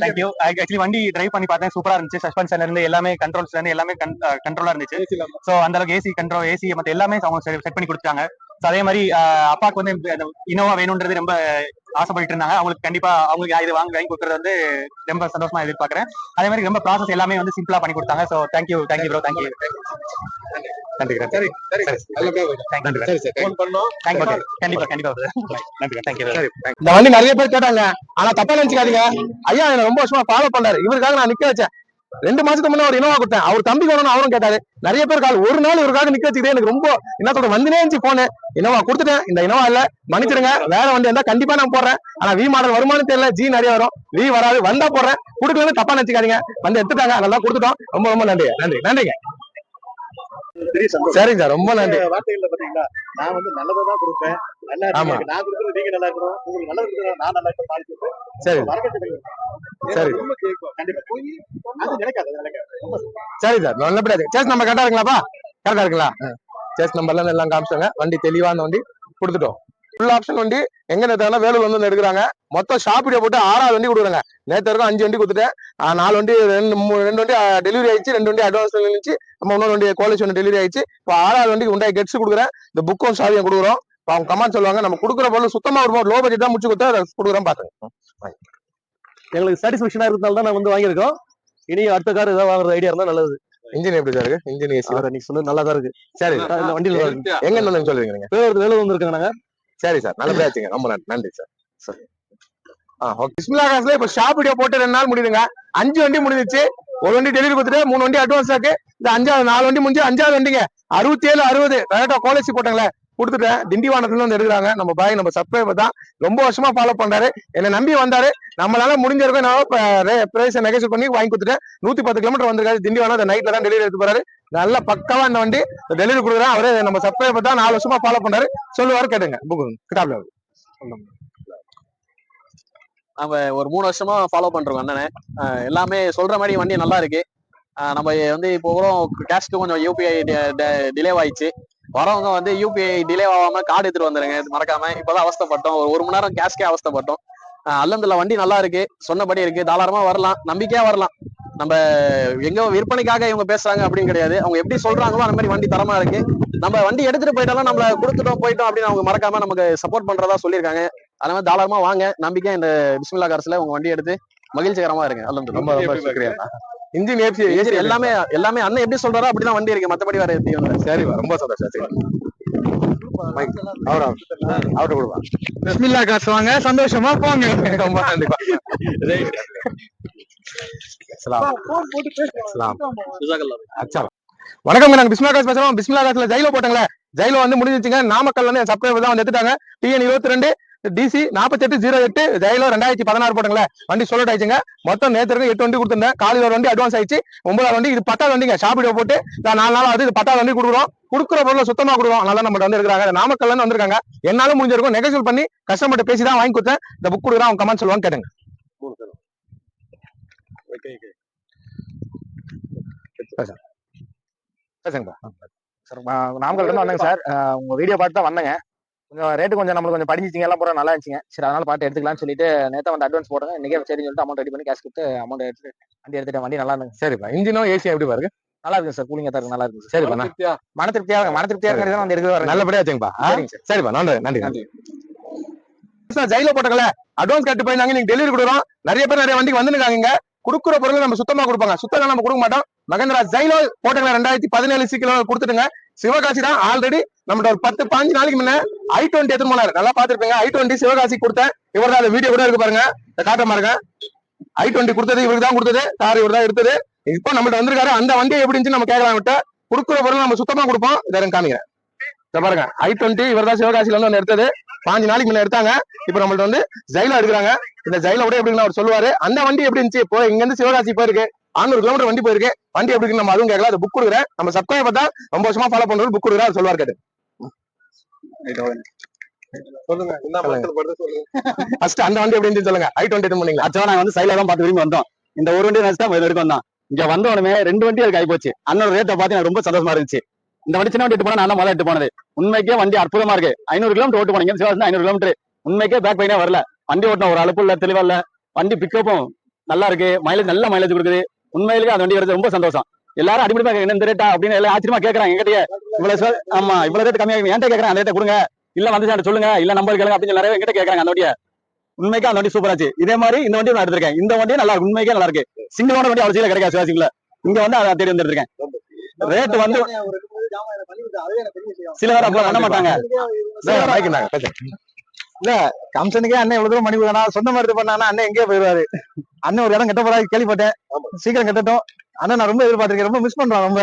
தேங்க்யூ. ஆக்சுவலி வண்டி டிரைவ் பண்ணி பார்த்தேன், சூப்பரா இருந்துச்சு. சஸ்பென்ஷன்ல இருந்து எல்லாமே, கண்ட்ரோல்ஸ்ல இருந்து எல்லாமே கண்ட்ரோலா இருந்துச்சு. சோ அந்த அளவுக்கு ஏசி கண்ட்ரோல், ஏசி மத்த எல்லாமே அவங்க செட் பண்ணி கொடுத்தாங்க. அதே மாதிரி அப்பாவுக்கு வந்து இனோவா வேணும்ன்றது ரொம்ப ஆசைப்பட்டு இருந்தாங்க. அவங்களுக்கு கண்டிப்பா அவங்க இது வாங்கி கொடுக்கறது வந்து ரொம்ப சந்தோஷமா எதிர்பார்க்கறேன். அதே மாதிரி ரொம்ப ப்ராசஸ் எல்லாமே வந்து சிம்பிளா பண்ணி கொடுத்தாங்க. So thank you bro, thank you. நன்றி சரி கண்டிப்பா நன்றி, தேங்க்யூ. இந்த வண்டி நிறைய பேர் கேட்டாங்க, ஆனா தப்பா நினைச்சுக்காதீங்க. ஐயா என்ன ரொம்ப வருஷமா ஃபாலோ பண்றாரு, இவருக்காக நான் நிக்க வச்சேன். 2 மாசத்துக்கு முன்ன ஒரு இனோவா கொடுத்தேன், அவர் தம்பி வேணும்னு அவரும் கேட்டாரு. நிறைய பேர் கால் ஒரு நாள் இவருக்காக நிக்க வச்சுக்கிட்டே எனக்கு ரொம்ப என்ன சொல்ற வந்துனே இருந்துச்சு போனு. இனோவா கொடுத்துட்டேன், இந்த இனோவா இல்ல மன்னிச்சிருங்க, வேற வண்டி இருந்தா கண்டிப்பா நான் போடுறேன். ஆனா வி மாடல் வருமானு தெரியல, ஜி நிறைய வரும், வி வராது, வந்தா போடுறேன். கொடுக்கலன்னு தப்பா நினைச்சுக்காதீங்க, வந்து எடுத்துட்டாங்க, நல்லா கொடுத்துட்டோம். ரொம்ப ரொம்ப நன்றி நன்றிங்க. சரிங்க சார், ரொம்ப நன்றி. வார்த்தைகள்ல பாத்தீங்களா, நான் வந்து நல்லதான் கொடுப்பேன், நல்லா இருக்கு, நான் கொடுக்குறது நீங்க நல்லா இருக்கணும், உங்களுக்கு நல்லது கொடுக்குறது நான் நல்லா இருக்கணும். சரி சரி கண்டிப்பா அது நினைக்காது. சரி சார், நல்லபடியா இருக்கு. சேஸ் நம்பர் கரெக்டா இருக்குங்களாப்பா? கரெக்டா இருக்குங்களா? சேஸ் நம்பர்ல எல்லாம் காமிச்சாங்க, வண்டி தெளிவான வண்டி கொடுத்துட்டோம். ஃபுல் ஆப்ஷன் வண்டி. எங்க நேற்று வேலூர் வந்து எடுக்கிறாங்க. மொத்தம் ஷாப் வீடியோ போட்டு 6வது வண்டி கொடுக்குறாங்க. நேற்று வரைக்கும் 5 வண்டி கொடுத்துட்டேன். 4 வண்டி 2 வண்டி டெலிவரி ஆயிடுச்சு, 2 வண்டி அட்வான்ஸ் இருந்துச்சு, நம்ம இன்னொரு வண்டி குவாலிட்டி ஒன்று டெலிவரி ஆயிடுச்சு. இப்போ 6வது வண்டிக்கு உண்டாய் கெட்ஸ் கொடுக்குறேன். இந்த புக்கும் சாவியும் கொடுக்குறோம். அவங்க கமெண்ட் சொல்லுவாங்க, நம்ம கொடுக்குற பொருள் சுத்தமா ஒரு லோ பட்ஜெட் தான் முடிச்சு கொடுத்தா அதை கொடுக்குறோம். பாத்துங்க, எங்களுக்கு சாட்டிஸ்பேக்ஷனா இருந்தாலும் தான் நான் வந்து வாங்கியிருக்கோம். இனி அடுத்த கார் ஏதாவது வாங்குற ஐடியா இருந்தா நல்லது. இன்ஜின் எப்படி சார் இருக்கு? இன்ஜின் ஏசி நீங்க சொன்னது நல்லா தான் இருக்கு. சரி, இந்த வண்டியில எங்க இருந்து சொல்றீங்க நீங்க? வேலூர் வந்திருக்காங்க நாங்க. சரி சார், நல்லபடியா வச்சுங்க, ரொம்ப நன்றி சார். சரி, பிஸ்மில்லா காசுல இப்ப ஷாப் வீடியோ போட்டு 2 நாள் முடியுதுங்க. 5 வண்டி முடிஞ்சிச்சு. ஒரு வண்டி டெலிவரி கொடுத்துட்டு 3 வண்டி அட்வான்ஸ் ஆக்கு. இந்த 4 வண்டி முடிஞ்சு 5வது வண்டிங்க 67 60 கரெக்டா குவாலிட்டி போட்டாங்களே கொடுத்துட்டேன். திண்டிவானத்துல வந்து எடுக்கிறாங்க. நம்ம பாய், நம்ம சப்ஸ்கிரைபர் தான், ரொம்ப வருஷமா ஃபாலோ பண்றாரு, என்ன நம்பி வந்தாரு. நம்மளால முடிஞ்ச வரைக்கும் நான் பிரைஸ் நெகோசியேட் பண்ணி வாங்கி கொடுத்துட்டேன். 110 கிலோமீட்டர் வந்திருக்காரு திண்டிவானம். அந்த நைட்ல தான் டெலிவரி எடுத்து போறாரு. நல்ல பக்கவா இந்த வண்டி டெலிவரி கொடுக்குறேன். அவரே நம்ம சப்ஸ்கிரைபர் தான், 4 வருஷமா ஃபாலோ பண்றாரு. சொல்லுவாரு, கேட்டுங்க. புக் கிட்டாப்ல நம்ம ஒரு 3 வருஷமா ஃபாலோ பண்றோம் அண்ணனை. எல்லாமே சொல்ற மாதிரி வண்டி நல்லா இருக்கு. நம்ம வந்து இப்போ கூட கேஷ்க்கு கொஞ்சம் யூபிஐ டிலே ஆயிடுச்சு. வரவங்க வந்து யூபிஐ டிலே ஆகாம கார்டு எடுத்துட்டு வந்துருங்க, மறக்காம. இப்பதான் அவஸ்தைப்பட்டோம், ஒரு மணி நேரம் கேஷ்கே அவஸ்தைப்பட்டோம். அல்லந்துல வண்டி நல்லா இருக்கு, சொன்னபடி இருக்கு, தாராளமா வரலாம், நம்பிக்கையா வரலாம். நம்ம எங்க விற்பனைக்காக இவங்க பேசுறாங்க அப்படின்னு கிடையாது. அவங்க எப்படி சொல்றாங்களோ அந்த மாதிரி வண்டி தரமா இருக்கு. நம்ம வண்டி எடுத்துட்டு போயிட்டாலும் நம்மள கொடுத்துட்டோம் போயிட்டோம் அப்படின்னு அவங்க மறக்காம நமக்கு சப்போர்ட் பண்றதா சொல்லியிருக்காங்க. அதனால தாராளமா வாங்க, நம்பிக்கை இந்த பிஸ்மில்லா கார்ஸ்ல உங்க வண்டி எடுத்து மகிழ்ச்சிகரமா இருக்கு. அல்லந்து ரொம்ப ரொம்ப சுக்ரியா. இன்ஜின் ஏசி எல்லாமே அண்ணன் எப்படி சொல்றாரோ அப்படிதான் வண்டி இருக்கு, மத்தபடி வேற எதுவும். சரி, ரொம்ப சந்தோஷம். அவரு கொடுப்பா. பிஸ்மில்லா காசு வாங்க, சந்தோஷமா போங்க. ரொம்ப நன்றி. வணக்கம், நாங்க பிஸ்மில்லா காசு பேசுறோம். பிஸ்மில்லா காசுல ஜைலோ போட்டாங்களே, ஜைலோ வந்து முடிஞ்சிச்சுங்க. நாமக்கல்ல இருந்து சப்ஸ்கிரைபர் தான் வந்து எடுத்துட்டாங்க. TN 22 DC 4808 ஜைலோ 2016 போட்டாங்களே, வண்டி சொல்லிட்டு ஆயிடுச்சுங்க. மொத்தம் நேற்று 8 வண்டி கொடுத்துருந்தேன். காலையில் ஒரு வண்டி அட்வான்ஸ் ஆயிடுச்சு. 9வது வண்டி, இது 10வது வண்டிங்க. ஷாப் வீடியோ போட்டு 4 நாள் ஆகுது. இது 10வது வண்டி கொடுக்குறோம். கொடுக்குற பொருளை சுத்தமா கொடுக்குறோம். அதனால நம்ம வந்து இருக்கிறாங்க, நாமக்கல்ல இருந்து வந்திருக்காங்க. என்னால முடிஞ்சிருக்கும் நெகோசியேட் பண்ணி கஸ்டமர்கிட்ட பேசி தான் வாங்கி கொடுத்தேன். இந்த புக் கொடுக்குறேன், அவங்க கமெண்ட் சொல்லுவாங்க, கேட்டுங்க. சார் நாமக்கல்ல இருந்து வந்தேங்க சார். உங்க வீடியோ பார்த்து தான் வந்தேங்க. கொஞ்சம் ரேட்டு கொஞ்சம் நம்மளுக்கு கொஞ்சம் படிஞ்சிச்சிங்க, எல்லாம் பூரா நல்லா இருந்துச்சுங்க. சரி, அதனால பார்த்து எடுத்துக்கலாம்னு சொல்லிட்டு நேற்று வந்து அட்வான்ஸ் போடுங்க. இன்னைக்கே சரின்னு சொல்லிட்டு அமௌண்ட் ரெடி பண்ணி கேஷ் கொடுத்து அமௌண்ட் எடுத்து வண்டி எடுத்துட்டேன். வண்டி நல்லா இருந்துங்க. சரிப்பா, இன்ஜினோ ஏசி எப்படி பாருங்க? நல்லா இருக்கு சார், கூலிங்கா தான் இருக்கு, நல்லா இருக்கு. சரிப்பா, மன திருப்தியா இருக்கிறது வந்து எடுக்கிறது நல்லபடியா வச்சுங்கப்பா. சரிப்பா, நன்றி. ஜைலோ போட்டக்கல அட்வான்ஸ் கட்டு போயிருந்தாங்க, நீங்க டெலிவரி கொடுக்குறோம். நிறைய பேர் நிறைய வண்டிக்கு வந்துருக்காங்க. கொடுக்குற பொருள் நம்ம சுத்தமா கொடுப்பாங்க, சுத்தம் நம்ம கொடுக்க மாட்டோம். மகேந்திரா ஜைலோ போட்டக்கல 2017 சிக்கிலோ கொடுத்துட்டுங்க. சிவகாசி தான் ஆல்ரெடி நம்மகிட்ட ஒரு 10-15 நாளைக்கு முன்ன i20 எடுத்துட்டு போனாரு, நல்லா பாத்துருப்பீங்க. i20 சிவகாசி கொடுத்தேன். இவர் தான் வீடியோ கூட இருக்கு பாருங்க, காட்ட பாருங்க. i20 கொடுத்தது இவருக்கு தான் கொடுத்தது, கார் இவர் தான் எடுத்தது. இப்போ நம்மகிட்ட வந்திருக்காரு. அந்த வண்டியை எப்படி இருந்துச்சு நம்ம கேட்கலாம் விட்ட. கொடுக்குற பொருள் நம்ம சுத்தமா கொடுப்போம். இதை காமிக்கிறேன், பாருங்க. i20 இவர் தான் சிவகாசியில வந்து ஒன்று எடுத்தது, 5 நாளைக்கு முன்ன எடுத்தாங்க. இப்ப நம்மள்ட்ட வந்து ஜைலோ எடுக்கிறாங்க. இந்த ஜைலோ கூட எப்படின்னு அவர் சொல்லுவாரு. அந்த வண்டி எப்படி இருந்துச்சு, இப்போ இங்க இருந்து சிவகாசி போயிருக்கு, 600 கிலோமீட்டர் வண்டி போயிருக்கு. வண்டி எப்படி இருக்கு நம்ம அதுவும் கேட்கலாம். அது புக் கொடுக்குறேன். நம்ம சப்ஸ்கிரைபர் தான், ரொம்ப வருஷமா ஃபாலோ பண்றது, புக் கொடுக்குறேன், சொல்லுவார், கேட்டு. ஃபர்ஸ்ட் அந்த வண்டி எப்படி இருந்துச்சு சொல்லுங்க. i20 எடுத்து பண்ணீங்களா? ஆக்சுவலா நாங்க வந்து சைல தான் பார்த்து விரும்பி வந்தோம். இந்த ஒரு வண்டி நினைச்சு தான் எடுக்க வந்தோம். இங்க வந்த உடனே 2 வண்டி அதுக்கு ஆகி போச்சு. அண்ணோட ரேட்டை பார்த்து எனக்கு ரொம்ப சந்தோஷமா இருந்துச்சு. இந்த வண்டி சின்ன வண்டி எடுத்து போனா நான் தான் முதல்ல எடுத்து போனது. உண்மைக்கே வண்டி அற்புதமா இருக்கு. 500 கிலோமீட்டர் ஓட்டு போனீங்க, 500 கிலோமீட்டர். உண்மைக்கே பேக் பெயினே வரல. வண்டி ஓட்டின ஒரு அலுப்பு இல்ல, தெளிவா இல்ல. வண்டி பிக்கப்பும் நல்லா இருக்கு, மைலேஜ் நல்ல மைலேஜ் கொடுக்குது. உண்மையிலேயே அந்த வண்டி வரது ரொம்ப சந்தோஷம். எல்லாரும் அடிப்படை என்ன இந்த ரேட்டா அப்படின்னு எல்லாம் ஆச்சரியமா கேக்குறாங்க எங்கிட்டயே ஆமா இவ்வளவு ரேட் கம்மியா என்கிட்ட கேக்குறாங்க அந்த ரேட்டை கொடுங்க இல்ல வந்து சொல்லுங்க இல்ல நம்பர் கேளுங்க அப்படின்னு நிறைய எங்கிட்ட கேக்குறாங்க அந்த வண்டியை உண்மைக்கே அந்த வண்டி சூப்பராச்சு இதே மாதிரி இந்த வண்டி நான் எடுத்திருக்கேன் இந்த வண்டியும் நல்லா இருக்கு உண்மைக்கே நல்லா இருக்கு சிங்கிளான வண்டி அவசியம் கிடைக்காது சிவாசிங்கள இங்க வந்து அதை தேடி வந்துருக்கேன் ரேட் வந்து சில பேர் அப்ப பண்ண மாட்டாங்க இல்ல கம்சனுக்கே அண்ணன் எவ்வளவு தூரம் மணி கொடுக்கா சொந்த மாதிரி பண்ணா அண்ணன் எங்கேயே போயிருவாரு அண்ணன் ஒரு இடம் கட்ட போறாரு கேள்விப்பட்டேன் சீக்கிரம் கட்டட்டும் அண்ணன் நான் ரொம்ப எதிர்பார்த்திருக்கேன் ரொம்ப மிஸ் பண்றோம் ரொம்ப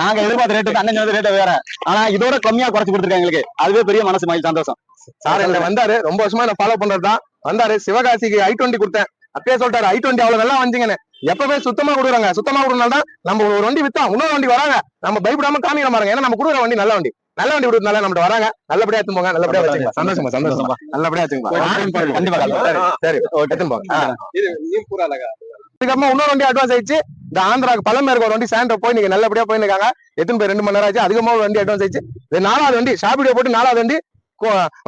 நாங்க எதிர்பார்த்த ரேட்டு அண்ணன் ரேட்டை வேற ஆனா இதோட கம்மியா குறைச்சு கொடுத்துருக்காங்க எங்களுக்கு அதுவே பெரிய மனசு மகிழ்ச்சி சந்தோஷம் சார் என்ன வந்தாரு ரொம்ப வருஷமா நான் ஃபாலோ பண்றதுதான் வந்தாரு சிவகாசிக்கு i20 கொடுத்தேன் அப்பயே சொல்லிட்டாரு i20 அவ்வளவு நல்லா வந்துங்கன்னு எப்பவே சுத்தமா கொடுக்குறாங்க சுத்தமா கொடுக்கறதுனால நம்ம ஒரு வண்டி வித்தா இன்னொரு வண்டி வராங்க நம்ம பயப்படாம காமிக்கிற பாருங்க ஏன்னா நம்ம கொடுக்குற வண்டி நல்ல வண்டி கொடுக்கறதுனால நம்ம வராங்க நல்லபடியா எடுத்து போங்க நல்லபடியா வச்சுங்க சந்தோஷமா நல்லபடியா வச்சுங்க கண்டிப்பா சரி எடுத்து போங்க இதுக்கப்புறமா இன்னொரு வண்டி அட்வான்ஸ் ஆயிடுச்சு இந்த ஆந்திராக்கு பழமேருக்கு ஒரு வண்டி சாண்டோ போய் நீங்க நல்லபடியா போயிருக்காங்க எத்தனை பேர் 2 மணி நேரம் ஆச்சு அதிகமா ஒரு வண்டி அட்வான்ஸ் ஆயிடுச்சு இது 4வது வண்டி ஷாப்பிடியோ போட்டு 4வது வண்டி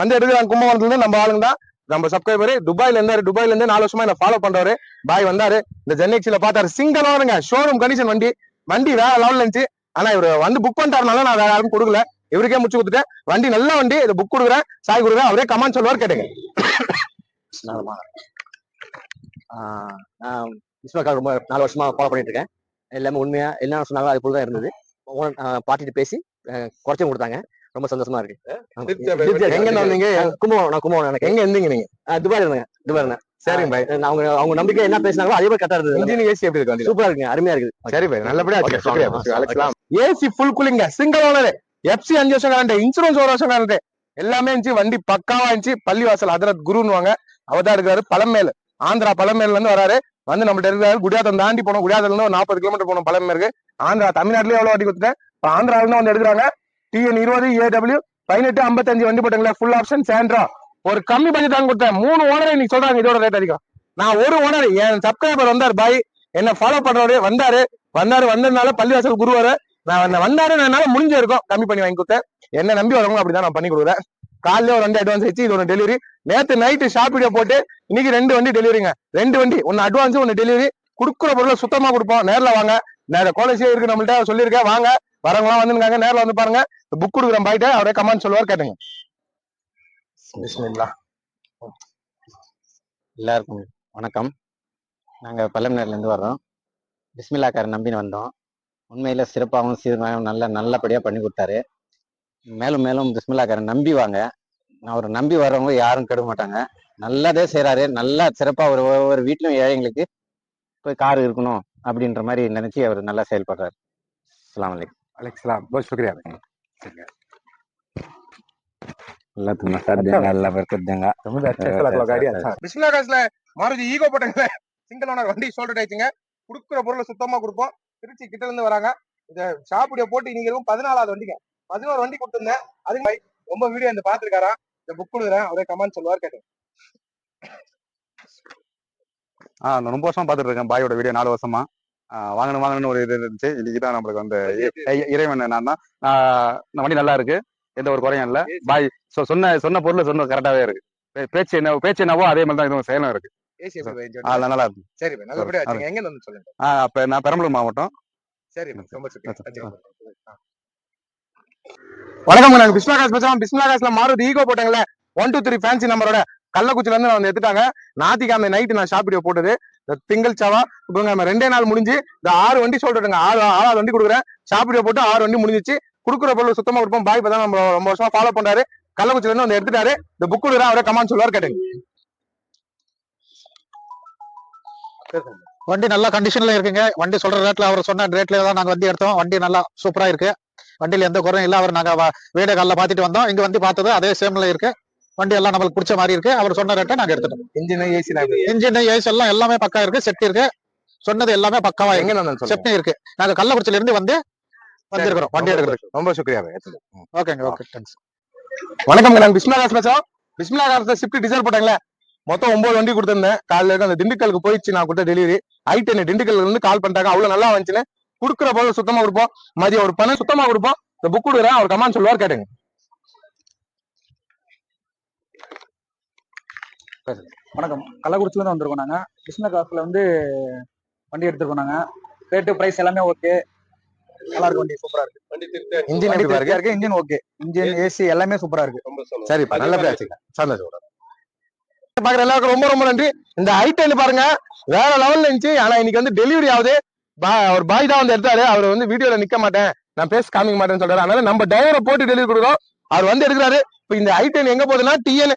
வந்து எடுக்கிறாங்க கும்பகோணத்துல இருந்து நம்ம ஆளுங்க தான் நம்ம சப்ஸ்கிரைபர் துபாயில இருந்து 4 வருஷமா என்ன ஃபாலோ பண்றவரு பாய் வந்தாரு இந்த ஜென்எக்ஸ்ல பார்த்தாரு சிங்கிள் ஓனருங்க ஷோரூம் கண்டிஷன் வண்டி வேற லெவல்ல இருந்துச்சு ஆனா இவரு வந்து புக் பண்ணிட்டாருனால நான் வேற யாரும் கொடுக்கல இவருக்கே முடிச்சு கொடுத்துட்டேன் வண்டி நல்ல வண்டி இதை புக் கொடுக்குறேன் சாய் கொடுக்குறேன் அவரே கமெண்ட் சொல்லுவார் கேட்டுங்க விஸ்வகார் ரொம்ப 4 வருஷமா ஃபாலோ பண்ணிட்டு இருக்கேன் எல்லாமே உண்மையா என்ன சொன்னாலும் அது போல தான் இருந்தது பார்ட்டிட்டு பேசி குறைச்சும் கொடுத்தாங்க ரொம்ப சந்தோஷமா இருக்கு எங்க வந்தீங்க கும்பகோணம் எனக்கு எங்க இருந்தீங்க நீங்க துபாய் இருந்தேன் சரிங்க பாய் அவங்க நம்பிக்கை என்ன பேசினாங்களோ அதே மாதிரி கரெக்டா இருந்தது இன்ஜின் ஏசி எப்படி இருக்கு சூப்பரா இருக்குங்க அருமையா இருக்குது சரி பாய் நல்லபடியா ஏசி ஃபுல் கூலிங்க சிங்கிள் ஓனர் எஃப்சி 5 வருஷம் கரண்ட் இன்சூரன்ஸ் 1 வருஷம் கரண்ட் எல்லாமே இருந்துச்சு வண்டி பக்காவா இருந்துச்சு பள்ளிவாசல் அதரத் குருன்னுவாங்க அவதான் இருக்காரு பழமேல் ஆந்திரா பழமேல இருந்து வராரு வந்து நம்மகிட்ட இருக்காரு குடியாத்தம் தாண்டி போனோம் குடியாத்துல இருந்து ஒரு 40 கிலோமீட்டர் போனோம் பழமேருக்கு ஆந்திரா தமிழ்நாட்டுலயே எவ்வளவு வண்டி கொடுத்துட்டேன் இப்ப ஆந்திரால இருந்து வந்து எடுக்கிறாங்க TN20 AW 1855 வண்டி போட்டாங்களா ஃபுல் ஆப்ஷன் சாண்ட்ரா ஒரு கம்மி பட்ஜெட் தான் கொடுத்தேன் 3 ஓனர் இன்னைக்கு சொல்றாங்க இதோட ரேட் அதிகம் நான் ஒரு ஓனர் என் சப்ஸ்கிரைபர் வந்தார் பாய் என்ன ஃபாலோ பண்றவரு வந்ததுனால பள்ளிவாசல் குருவாரு நான் வந்தாரு என்னால முடிஞ்ச இருக்கும் கம்மி பண்ணி வாங்கி கொடுத்தேன் என்ன நம்பி வரவங்க அப்படிதான் நான் பண்ணி கொடுக்குறேன் காலையில ஒரு 2 அட்வான்ஸ் ஆயிடுச்சு இது ஒரு டெலிவரி நேத்து நைட்டு ஷாப் வீடியோ போட்டு இன்னைக்கு 2 வண்டி டெலிவரிங்க 2 வண்டி ஒன்னு அட்வான்ஸ் ஒன்னு டெலிவரி கொடுக்குற பொருளை சுத்தமா கொடுப்போம் நேர்ல வாங்க நேர காலேஜே இருக்கு நம்மள்ட்ட சொல்லியிருக்கேன் வாங்க வரவங்களாம் வந்துருக்காங்க நேர்ல வந்து பாருங்க புக் கொடுக்குறேன் பாய்ட்ட அவரே கமெண்ட் சொல்லுவார் கேட்டுங்க எல்லாருக்கும் வணக்கம் நாங்க பல்லமனேர்ல இருந்து வர்றோம் பிஸ்மில்லாக்காரர் நம்பின்னு வந்தோம் உண்மையில சிறப்பாகவும் சீர்மையாகவும் நல்லபடியா பண்ணி கொடுத்தாரு மேலும் மேலும் பிஸ்மில்லாக்காரர் நம்பி வாங்க அவர் நம்பி வர்றவங்க யாரும் கெட மாட்டாங்க நல்லதே செய்யறாரு நல்லா சிறப்பா ஒவ்வொரு வீட்லயும் ஏழைங்களுக்கு போய் கார் இருக்கணும் அப்படின்ற மாதிரி நினைச்சு அவர் நல்லா செயல்படுறாரு அஸ்ஸலாமு அலைக்கும் அலைக்ஸ்லாம் बहुत शुक्रिया अल्लाह तुम्हें साथ देगा अल्लाह बरकत देगा பிஸ்மில்லா காசுல மாருதி ஈகோ போட்டாங்க சிங்கிள் ஓனர் வண்டி சோல்ட் ஆயிடுச்சுங்க குடுக்குற பொருளை சுத்தமா கொடுப்போம் திருச்சி கிட்ட இருந்து வராங்க இந்த ஷாப்புடைய போட்டு நீங்க இருக்கும் 14வது வண்டிங்க 11 வண்டி கொடுத்துருந்தேன் அதுக்கு மாதிரி ரொம்ப வீடியோ இந்த பாத்துருக்காரா இந்த புக் கொடுக்குறேன் அவரே கமெண்ட் சொல்லுவார் கேட்டு நான் ரொம்ப வருஷமா பாத்துட்டு இருக்கேன் பாயோட வீடியோ 4 வருஷமா வாங்கணும்னு ஒரு இது இருந்துச்சு இன்னைக்கு தான் நம்மளுக்கு வந்து இறைவன் நான் தான் வண்டி நல்லா இருக்கு எந்த ஒரு குறையும் இல்ல பாய் சொன்ன பொருள் சொன்ன கரெக்டாவே இருக்கு பேச்சு என்னவோ அதே மாதிரி தான் இதுவும் செயலும் இருக்கு நல்லா இருக்கு சரி நல்லபடியா எங்க வந்து சொல்லுங்க அப்ப நான் பெரம்பலூர் மாவட்டம் சரி ரொம்ப வணக்கம் நாங்க பிஸ்மில்லா பேசுறோம் பிஸ்மில்லா காசுல மாருதி ஈகோ போட்டாங்களே 1 2 3 ஃபேன்சி நம்பரோட கள்ளக்குச்சில இருந்து வந்து எடுத்துட்டாங்க ஞாயிற்றுக்கிழமை நைட்டு நான் ஷாப் வீடியோ போட்டது திங்கள் செவ்வா இப்போ 2 நாள் முடிஞ்சு இந்த 6 வண்டி சொல்லிட்டுங்க 6வது வண்டி கொடுக்குறேன் ஷாப் வீடியோ போட்டு 6 வண்டி முடிஞ்சிச்சு கொடுக்குற பொருள் சுத்தமா கொடுப்போம் பாய் இப்பதான் நம்ம ரொம்ப வருஷமா ஃபாலோ பண்றாரு கள்ளக்குச்சில இருந்து வந்து எடுத்துட்டாரு இந்த புக் கொடுக்குறேன் அவரே கமெண்ட் சொல்லுவார் கேட்டுங்க வண்டி நல்ல கண்டிஷன்ல இருக்குங்க வண்டி சொல்ற ரேட்ல அவர் சொன்ன ரேட்ல தான் நாங்க வண்டி எடுத்தோம் வண்டி நல்லா சூப்பரா இருக்கு வண்டியில எந்த குறையும் இல்ல அவர் நாங்க வீடியோ காலில் பாத்துட்டு வந்தோம் இங்க வந்து பார்த்தது அதே சேம்ல இருக்கு வண்டி எல்லாம் நம்மளுக்கு பிடிச்ச மாதிரி இருக்கு அவர் சொன்ன ரேட்டை நாங்க எடுத்துட்டோம் இன்ஜின் ஏசி எல்லாம் எல்லாமே பக்கா இருக்கு செட் இருக்கு சொன்னது எல்லாமே பக்காவா இருக்கு செட்னி இருக்கு நாங்க கள்ளக்குறிச்சில இருந்து வந்திருக்கிறோம் வண்டி எடுக்கிறதுக்கு ரொம்ப சுக்ரியா ஓகேங்க ஓகே தேங்க்ஸ் வணக்கம் நாங்க பிஸ்மில்லா காசு பேசுறோம் பிஸ்மில்லா காசுல ஷிஃப்ட் டிசைர் போட்டாங்களே மொத்தம் 9 வண்டி கொடுத்திருந்தேன் காலையில அந்த திண்டுக்கலுக்கு போயிடுச்சு நான் கொடுத்த டெலிவரி i10 திண்டுக்கல்ல இருந்து கால் பண்ணிட்டாங்க அவ்வளவு நல்லா வந்துச்சுன்னு குடுக்குற பொருள் சுத்தமா கொடுப்போம் மதியம் ஒரு பணம் சுத்தமா கொடுப்போம் இந்த புக் கொடுக்குறேன் அவர் கமெண்ட் சொல்லுவார் கேட்டுங்க வணக்கம் கள்ளக்குறிச்சில இருந்து வந்திருக்கோம் நாங்க பிஸ்மில்லா காசுல வந்து வண்டி எடுத்துருக்கோம் நாங்க ரேட்டு பிரைஸ் எல்லாமே ஓகே, நல்லா இருக்கு வண்டி, சூப்பரா இருக்கு. இன்ஜின் எப்படி பாருங்க இருக்கு, இன்ஜின் ஓகே, இன்ஜின் ஏசி எல்லாமே சூப்பரா இருக்கு. சரிப்பா நல்லபடியா வச்சுக்கலாம் சந்தோஷம் பாக்குற எல்லாருக்கும் ரொம்ப ரொம்ப நன்றி. இந்த ஐட்டன் பாருங்க வேற லெவல்ல இருந்துச்சு. ஆனா இன்னைக்கு வந்து டெலிவரி ஆகுது. ஒரு பாய் தான் வந்து எடுத்தாரு. அவர் வந்து வீடியோல நிக்க மாட்டேன், நான் பேச காமிக்க மாட்டேன்னு சொல்றாரு. அதனால நம்ம டிரைவரை போட்டு டெலிவரி கொடுக்குறோம். அவர் வந்து எடுக்கிறாரு. இப்ப இந்த ஐட்டன் எங்க போகுதுன்னா TN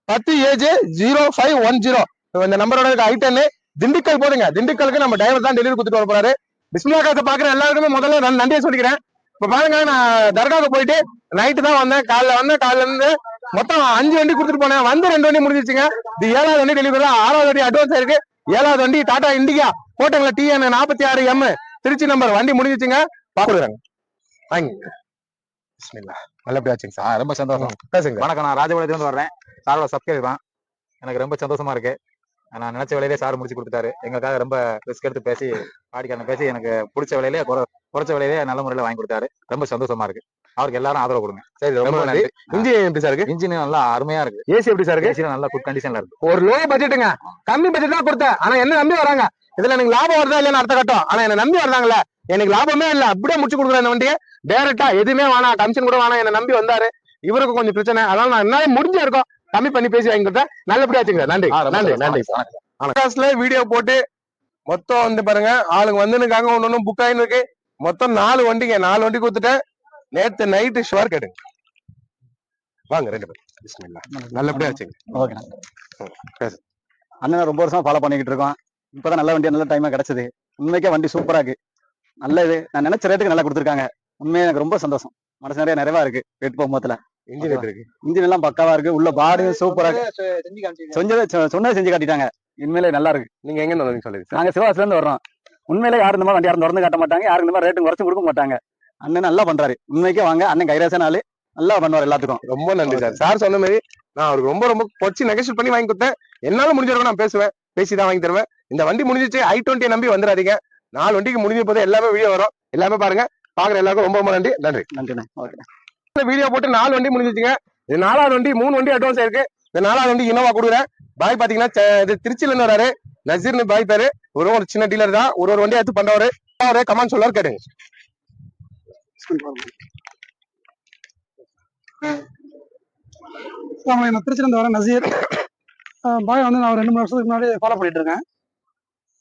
10AJ0510 இந்த நம்பரோட ஐட்டன் திண்டுக்கல் போதுங்க. திண்டுக்கலுக்கு நம்ம டிரைவர் தான் டெலிவரி கொடுத்துட்டு வர போறாரு. பிஸ்மில்லா காசை பாக்குற எல்லாருக்குமே முதல்ல நன்றியை சொல்லிக்கிறேன். இப்ப பாருங்க நான் தர்காவுக்கு போயிட்டு நைட்டு தான் வந்தேன். காலைல இருந்து மொத்தம் 5 வண்டி கொடுத்துட்டு போனேன். வந்து 2 வண்டி முடிஞ்சிச்சுங்க. இது 7வது வண்டி டெலிவரி தான். 6வது வண்டி அட்வான்ஸ் இருக்கு. 7வது வண்டி டாடா இண்டிகா போட்டோங்களா TN 46M திருச்சி நம்பர் வண்டி முடிஞ்சிச்சுங்க. பாக்குறாங்க வாங்க. பிஸ்மில்லா நல்லபடியா ஆச்சுங்க சார். ரொம்ப சந்தோஷம். பேசுங்க. வணக்கம், நான் ராஜபாளையத்துல இருந்து வர்றேன். சாரோட சப்ஸ்கிரைபர் தான். எனக்கு ரொம்ப சந்தோஷமா இருக்கு. நான் நினைச்ச வேலையிலே சார் முடிச்சு கொடுத்துட்டாரு. எங்களுக்காக ரொம்ப ரிஸ்க் எடுத்து பேசி வாடிக்கையாளர் பேசி எனக்கு பிடிச்ச விலையிலே குறைச்ச விலையிலே நல்ல முறையில வாங்கி கொடுத்தாரு. ரொம்ப சந்தோஷமா இருக்கு. அவருக்கு எல்லாரும் ஆதரவு கொடுங்க. சரி ரொம்ப நன்றி. இன்ஜின் எப்படி சார் இருக்கு? இன்ஜின் நல்லா அருமையா இருக்கு. ஏசி எப்படி சார் இருக்கு? ஏசி நல்லா குட் கண்டிஷன்ல இருக்கு. ஒரு லோ பட்ஜெட்டுங்க, கம்மி பட்ஜெட் தான் கொடுத்தேன். ஆனா என்ன நம்பி வராங்க. இதுல எனக்கு லாபம் வருதா இல்லையா அடுத்த கட்டம். ஆனா என்ன நம்பி வர்றாங்கல்ல, எனக்கு லாபமே இல்ல. அப்படியே முடிச்சு கொடுக்குறேன் இந்த வண்டியை டைரக்டா. எதுவுமே வேணாம், கமிஷன் கூட வேணாம். என்ன நம்பி வந்தாரு. இவருக்கு கொஞ்சம் பிரச்சனை. அதனால நான் என்னால முடிஞ்ச இருக்கோம் கம்மி பண்ணி பேசி வாங்கி கொடுத்தேன். நல்லபடியா வச்சுங்க. நன்றி நன்றி நன்றி. வீடியோ போட்டு மொத்தம் வந்து பாருங்க ஆளுங்க வந்துருக்காங்க. ஒன்னு புக் ஆயின்னு இருக்கு. மொத்தம் 4 வண்டிங்க. 4 வண்டி கொடுத்துட்டேன். நேத்து நைட்டு ஷுவர் கேட்டுங்க. வாங்க 2 பேர். பிஸ்மில்லா நல்லபடியா வச்சுங்க. ஓகே. அண்ணன் ரொம்ப வருஷமா ஃபாலோ பண்ணிக்கிட்டு இருக்கோம். இப்பதான் நல்ல வண்டி நல்ல டைமா கிடைச்சது. உண்மைக்கே வண்டி சூப்பரா இருக்கு. நல்லது, நான் நினைச்ச ரேட்டுக்கு நல்லா கொடுத்துருக்காங்க. உண்மையா எனக்கு ரொம்ப சந்தோஷம். மனசு நிறைய நிறைவா இருக்கு. ரேட் போகும்போதுல இன்ஜின் எப்படி இருக்கு? இன்ஜின் எல்லாம் பக்காவா இருக்கு. உள்ள பாடியும் சூப்பரா இருக்கு. சொன்னதை செஞ்சு காட்டிட்டாங்க. உண்மையிலே நல்லா இருக்கு. நீங்க எங்க வந்து சொல்லுங்க. நாங்க சிவாசில இருந்து வர்றோம். உண்மையிலே யாரும் இந்த மாதிரி வண்டி யாரும் திறந்து காட்ட மாட்டாங்க. யாரும் இந்த மாதிரி ரேட்டு குறைச்சு கொடுக்க மாட்டாங்க. அண்ணன் நல்லா பண்றாரு. உண்மைக்கே வாங்க. அண்ணன் கைராச நாள் நல்லா பண்ணுவார் எல்லாத்துக்கும். ரொம்ப நன்றி சார். சார் சொன்ன மாதிரி நான் அவருக்கு ரொம்ப ரொம்ப பொச்சு நெகோஷியேட் பண்ணி வாங்கி கொடுத்தேன். என்னால முடிஞ்சிருக்கும் நான் பேசுவேன், பேசிதான் வாங்கி தருவேன். இந்த வண்டி முடிஞ்சிச்சு. i20 நம்பி வந்துடாதீங்க. 4 வண்டிக்கு முடிஞ்ச போது எல்லாமே வீடியோ வரும். எல்லாமே பாருங்க. பாக்குற எல்லாருக்கும் ரொம்ப ரொம்ப நன்றி. நன்றி நன்றி. வீடியோ போட்டு 4 வண்டி முடிஞ்சிச்சுங்க. இது 4வது வண்டி. 3 வண்டி அட்வான்ஸ் ஆயிருக்கு. இந்த 4வது வண்டி இனோவா கொடுக்குறேன். பாய் பாத்தீங்கன்னா இது திருச்சியில இருந்து வராரு. நசீர்னு பாய் பேரு. ஒரு சின்ன டீலர் தான். ஒரு வண்டி எடுத்து பண்றவரு. அவரே கமெண்ட் சொல்லுவாரு, கேட்டுங்க. நான் திருச்சியில இருந்து வரேன். நசீர் பாய் வந்து நான் 2-3 வருஷத்துக்கு முன்னாடி ஃபாலோ பண்ணிட்டு இருக்கேன்.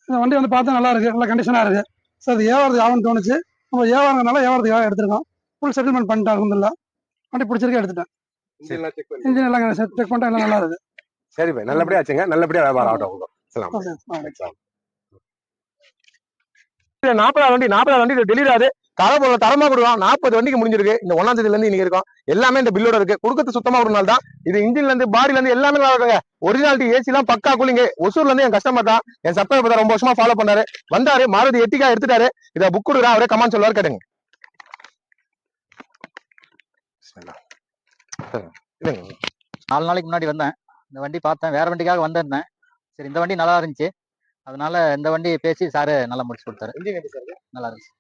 இந்த வண்டி வந்து பார்த்தா நல்லா இருக்கு, நல்ல கண்டிஷனா இருக்கு. ஸோ அது ஏவாரத்துக்கு ஆகும்னு தோணுச்சு. நம்ம ஏவாரதுனால ஏவாரத்துக்காக எடுத்திருக்கோம். ஃபுல் செட்டில்மெண்ட் பண்ணிட்டாங்க. இல்லை வண்டி பிடிச்சிருக்கே எடுத்துட்டேன். இன்ஜின் எல்லாம் செக் பண்ணிட்டா எல்லாம் நல்லா இருக்கு. சரி பாய், நல்லபடியா ஆச்சுங்க. நல்லபடியா வியாபாரம் ஆகட்டும். 40வது வண்டி டெலிவரி ஆகுது. தரமா கொடுக்கும். 40 வண்டிக்கு முடிஞ்சிருக்கு. இந்த 1ஆம் தேதியில இருந்து இன்னைக்கு இருக்கும். எல்லாமே இந்த பில்லோட இருக்கு. கொடுக்கறது சுத்தமா ஒரு நாள் தான். இது இன்ஜின்ல இருந்து பாடியில இருந்து எல்லாமே நல்லா இருக்குங்க. ஒரிஜினாலிட்டி ஏசி எல்லாம் பக்கா கூலிங்க. ஒசூர்ல இருந்து என் கஸ்டமர் தான், என் சப்ஸ்கிரைபர் தான். ரொம்ப வருஷமா ஃபாலோ பண்ணாரு. வந்தாரு, மாருதி எட்டிக்கா எடுத்துட்டாரு. இதை புக் கொடுக்குறேன். அவரே கமெண்ட் சொல்லுவாரு, கேட்டுங்க. நாலு நாளைக்கு முன்னாடி வந்தேன். இந்த வண்டி பார்த்தேன். வேற வண்டிக்காக வந்திருந்தேன். சரி, இந்த வண்டி நல்லா இருந்துச்சு. அதனால இந்த வண்டி பேசி சாரு நல்லா முடிச்சு கொடுத்தாரு. நல்லா இருந்துச்சு.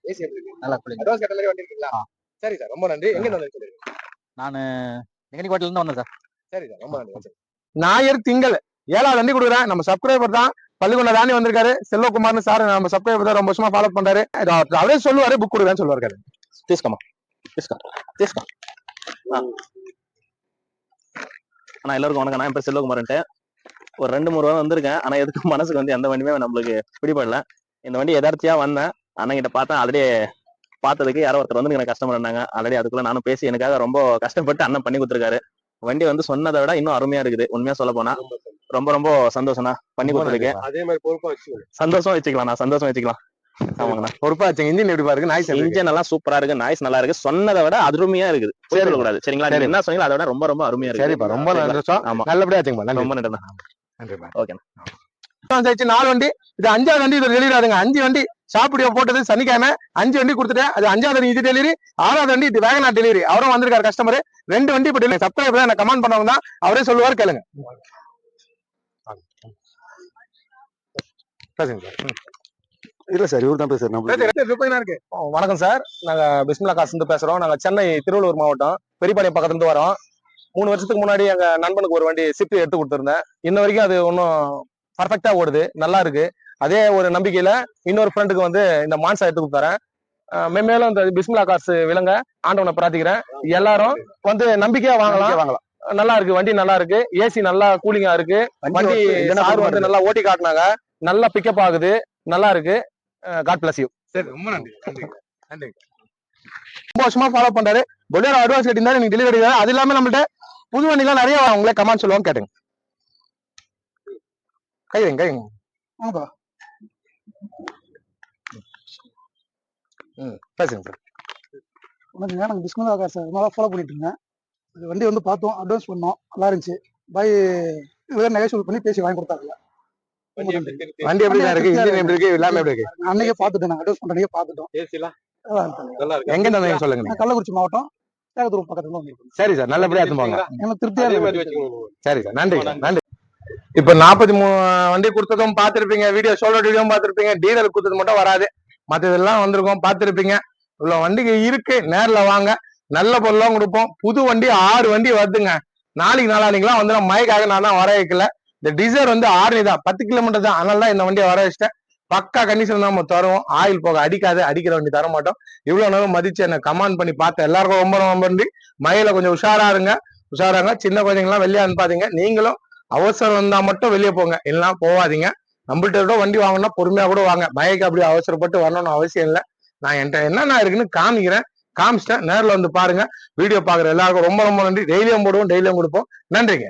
நல்லா கூலிங்க. சரி சார், ரொம்ப நன்றி. எங்க நான் நெகனிக்கோட்டையில இருந்து வந்தேன் சார். சரி சார், ரொம்ப நன்றி. ஞாயிறு திங்கள் 7வது வண்டி கொடுக்குறேன். நம்ம சப்ஸ்கிரைபர் தான், பள்ளிக்கொண்ட தாண்டி வந்திருக்காரு. செல்வகுமார்னு சார், நம்ம சப்ஸ்கிரைபர் தான். ரொம்ப வருஷமா ஃபாலோ பண்றாரு. அவரே சொல்லுவாரு, புக் கொடுக்குறேன்னு சொல்லுவாரு. ஆனா எல்லாருக்கும் வணக்கம். நான் பேர் செல்வகுமார்ன்ட்டு ஒரு 2-3 ரூபா வந்திருக்கேன். ஆனா எதுக்கும் மனசுக்கு வந்து எந்த வண்டியுமே நம்மளுக்கு பிடிபடல. இந்த வண்டி எதார்த்தியா வந்தேன். அண்ணங்கிட்ட பார்த்தேன். ஆல்ரெடி பார்த்ததுக்கு யாரோ ஒருத்தர் வந்து எனக்கு கஸ்டமர் இருந்தாங்க. ஆல்ரெடி அதுக்குள்ள நானும் பேசி எனக்காக ரொம்ப கஷ்டப்பட்டு அண்ணன் பண்ணி கொடுத்துருக்காரு. வண்டி வந்து சொன்னதை விட இன்னும் அருமையா இருக்குது. உண்மையா சொல்ல போனா ரொம்ப ரொம்ப சந்தோஷம்னா பண்ணி கொடுத்துருக்கு. அதே மாதிரி பொறுப்பா வச்சுக்கோங்க. சந்தோஷம் வச்சுக்கலாம். நான் சந்தோஷம் வச்சுக்கலாம். ஆமாங்கண்ணா, பொறுப்பா வச்சுங்க. இன்ஜின் எப்படி பாருங்க. நாய்ஸ் இன்ஜின் எல்லாம் சூப்பரா இருக்கு. நாய்ஸ் நல்லா இருக்கு. சொன்னதை விட அருமையா இருக்குது. சொல்லக்கூடாது. சரிங்களா? நீங்க என்ன சொன்னீங்களோ அதை விட ரொம்ப ரொம்ப அருமையா இருக்கு. சரிப்பா, ரொம்ப சந்தோஷம். ஆமா, நல்லபடியா வச்சுங்க. ரொம்ப நன்றி. ஓகே. 4 வண்டி. இது 5வது வண்டி. இது டெலிவரி ஆகுதுங்க. 5 வண்டி ஷாப்பிடியோ போட்டது சனிக்கிழமை. 5 வண்டி கொடுத்துட்டேன். அது 5வது வண்டி இது டெலிவரி. 6வது வண்டி இது வேகனார் டெலிவரி. அவரும் வந்திருக்காரு கஸ்டமர். 2 வண்டி இப்ப டெலிவரி. சப்ஸ்கிரைபர் தான், கமெண்ட் பண்ணவங்க தான். அவரே சொல்லுவாரு, கேளுங்க. இல்ல சார், இவர் தான் பேசுறேன். வணக்கம் சார், நாங்க பிஸ்மில்லா காசு இருந்து பேசுறோம். நாங்க சென்னை திருவள்ளூர் மாவட்டம் பெரியபாளையம் பக்கத்துல இருந்து வரோம். 3 வருஷத்துக்கு முன்னாடி எங்க நண்பனுக்கு ஒரு வண்டி ஷிஃப்ட் எடுத்து கொடுத்துருந்தேன். இன்ன வரைக்கும் அது ஒன்னும் பர்ஃபெக்டா ஓடுது, நல்லா இருக்கு. அதே ஒரு நம்பிக்கையில இன்னொரு ஃப்ரெண்டுக்கு வந்து இந்த மான்சா எடுத்து கொடுத்தாரேன். மேலும் இந்த பிஸ்மிலா கார்ஸ் விளங்க ஆண்டவனை பிரார்த்திக்கிறேன். எல்லாரும் வந்து நம்பிக்கையா வாங்கலாம். நல்லா இருக்கு, வண்டி நல்லா இருக்கு, ஏசி நல்லா கூலிங்கா இருக்கு, வண்டி சார் வந்து நல்லா ஓட்டி காட்டினாங்க, நல்லா பிக்கப் ஆகுது, நல்லா இருக்கு. God bless you. சரி, ரொம்ப நன்றி. நன்றி. ரொம்ப வருஷமா ஃபாலோ பண்றாரு. பொலேரோ அட்வான்ஸ் கேட்டிருந்தாரு, நீங்க டெலிவரி. அது இல்லாம நம்மள்ட்ட புது வண்டிலாம் நிறைய அவங்களே கமெண்ட் சொல்லுவாங்க, கேட்டுங்க. கைங்க ஆமாப்பா. பேசுங்க சார். உனக்கு நாங்கள் பிஸ்மிலா கார் சார் நல்லா ஃபாலோ பண்ணிட்டு இருந்தேன். இந்த வண்டி வந்து பார்த்தோம், அட்வான்ஸ் பண்ணோம், நல்லா இருந்துச்சு. பாய் நெகோஷியேட் பண்ணி பேசி வாங்கி கொடுத்தாங்க. வண்டி எப்படி இருக்கு, இன்ஜின் எப்படி இருக்கு, எல்லாமே எப்படி இருக்கு? அன்னைக்கே பார்த்துட்டோம், நாங்கள் அட்வான்ஸ் பண்ணுறதையே பார்த்துட்டோம். எங்க இருந்தீங்க சொல்லுங்க. கள்ளக்குறிச்சி மாவட்டம் தேகத்தூர் பக்கத்துல வந்து. சரி சார், நல்லபடியா எடுத்துப்பாங்க. எனக்கு திருப்தியா இருக்கு. சரி சார், நன்றி நன்றி. இப்ப 43 வண்டி கொடுத்ததும் பார்த்திருப்பீங்க, வீடியோ சோலோ வீடியோவும் பார்த்திருப்பீங்க. டீலர் கொடுத்தது மட்டும் வராது, மற்றதெல்லாம் வந்திருக்கும், பார்த்திருப்பீங்க. இவ்வளவு வண்டிக்கு இருக்கு, நேர்ல வாங்க, நல்ல பொருளாம் கொடுப்போம். புது வண்டி 6 வண்டி வருதுங்க. நாளைக்கெல்லாம் வந்து மழைக்காக நான் தான் வர வைக்கல. இந்த டிசைர் வந்து ஆர்னி தான், 10 கிலோமீட்டர் தான், அதனால தான் இந்த வண்டியை வர வச்சிட்டேன். பக்கா கண்டிஷன் தான் நம்ம தருவோம். ஆயில் போக அடிக்காது, அடிக்கிற வண்டி தர மாட்டோம். இவ்வளவு நேரம் மதிச்சு என்ன கமெண்ட் பண்ணி பார்த்த எல்லாருக்கும் ரொம்ப ரொம்ப நன்றி. மழையில கொஞ்சம் உஷாராருங்க. சின்ன குழந்தைங்களாம் வெளியே அனுப்பாதீங்க. நீங்களும் அவசரம் வந்தா மட்டும் வெளியே போங்க, இல்லைன்னா போவாதீங்க. நம்மள்ட்ட கூட வண்டி வாங்கணும்னா பொறுமையா கூட வாங்க. மழைக்கு அப்படி அவசரப்பட்டு வரணும்னு அவசியம் இல்லை. நான் என்கிட்ட என்னென்ன இருக்குன்னு காமிச்சிட்டேன். நேரில் வந்து பாருங்க. வீடியோ பாக்குற எல்லாருக்கும் ரொம்ப ரொம்ப நன்றி. டெய்லியும் போடுவோம், டெய்லியும் கொடுப்போம். நன்றிங்க.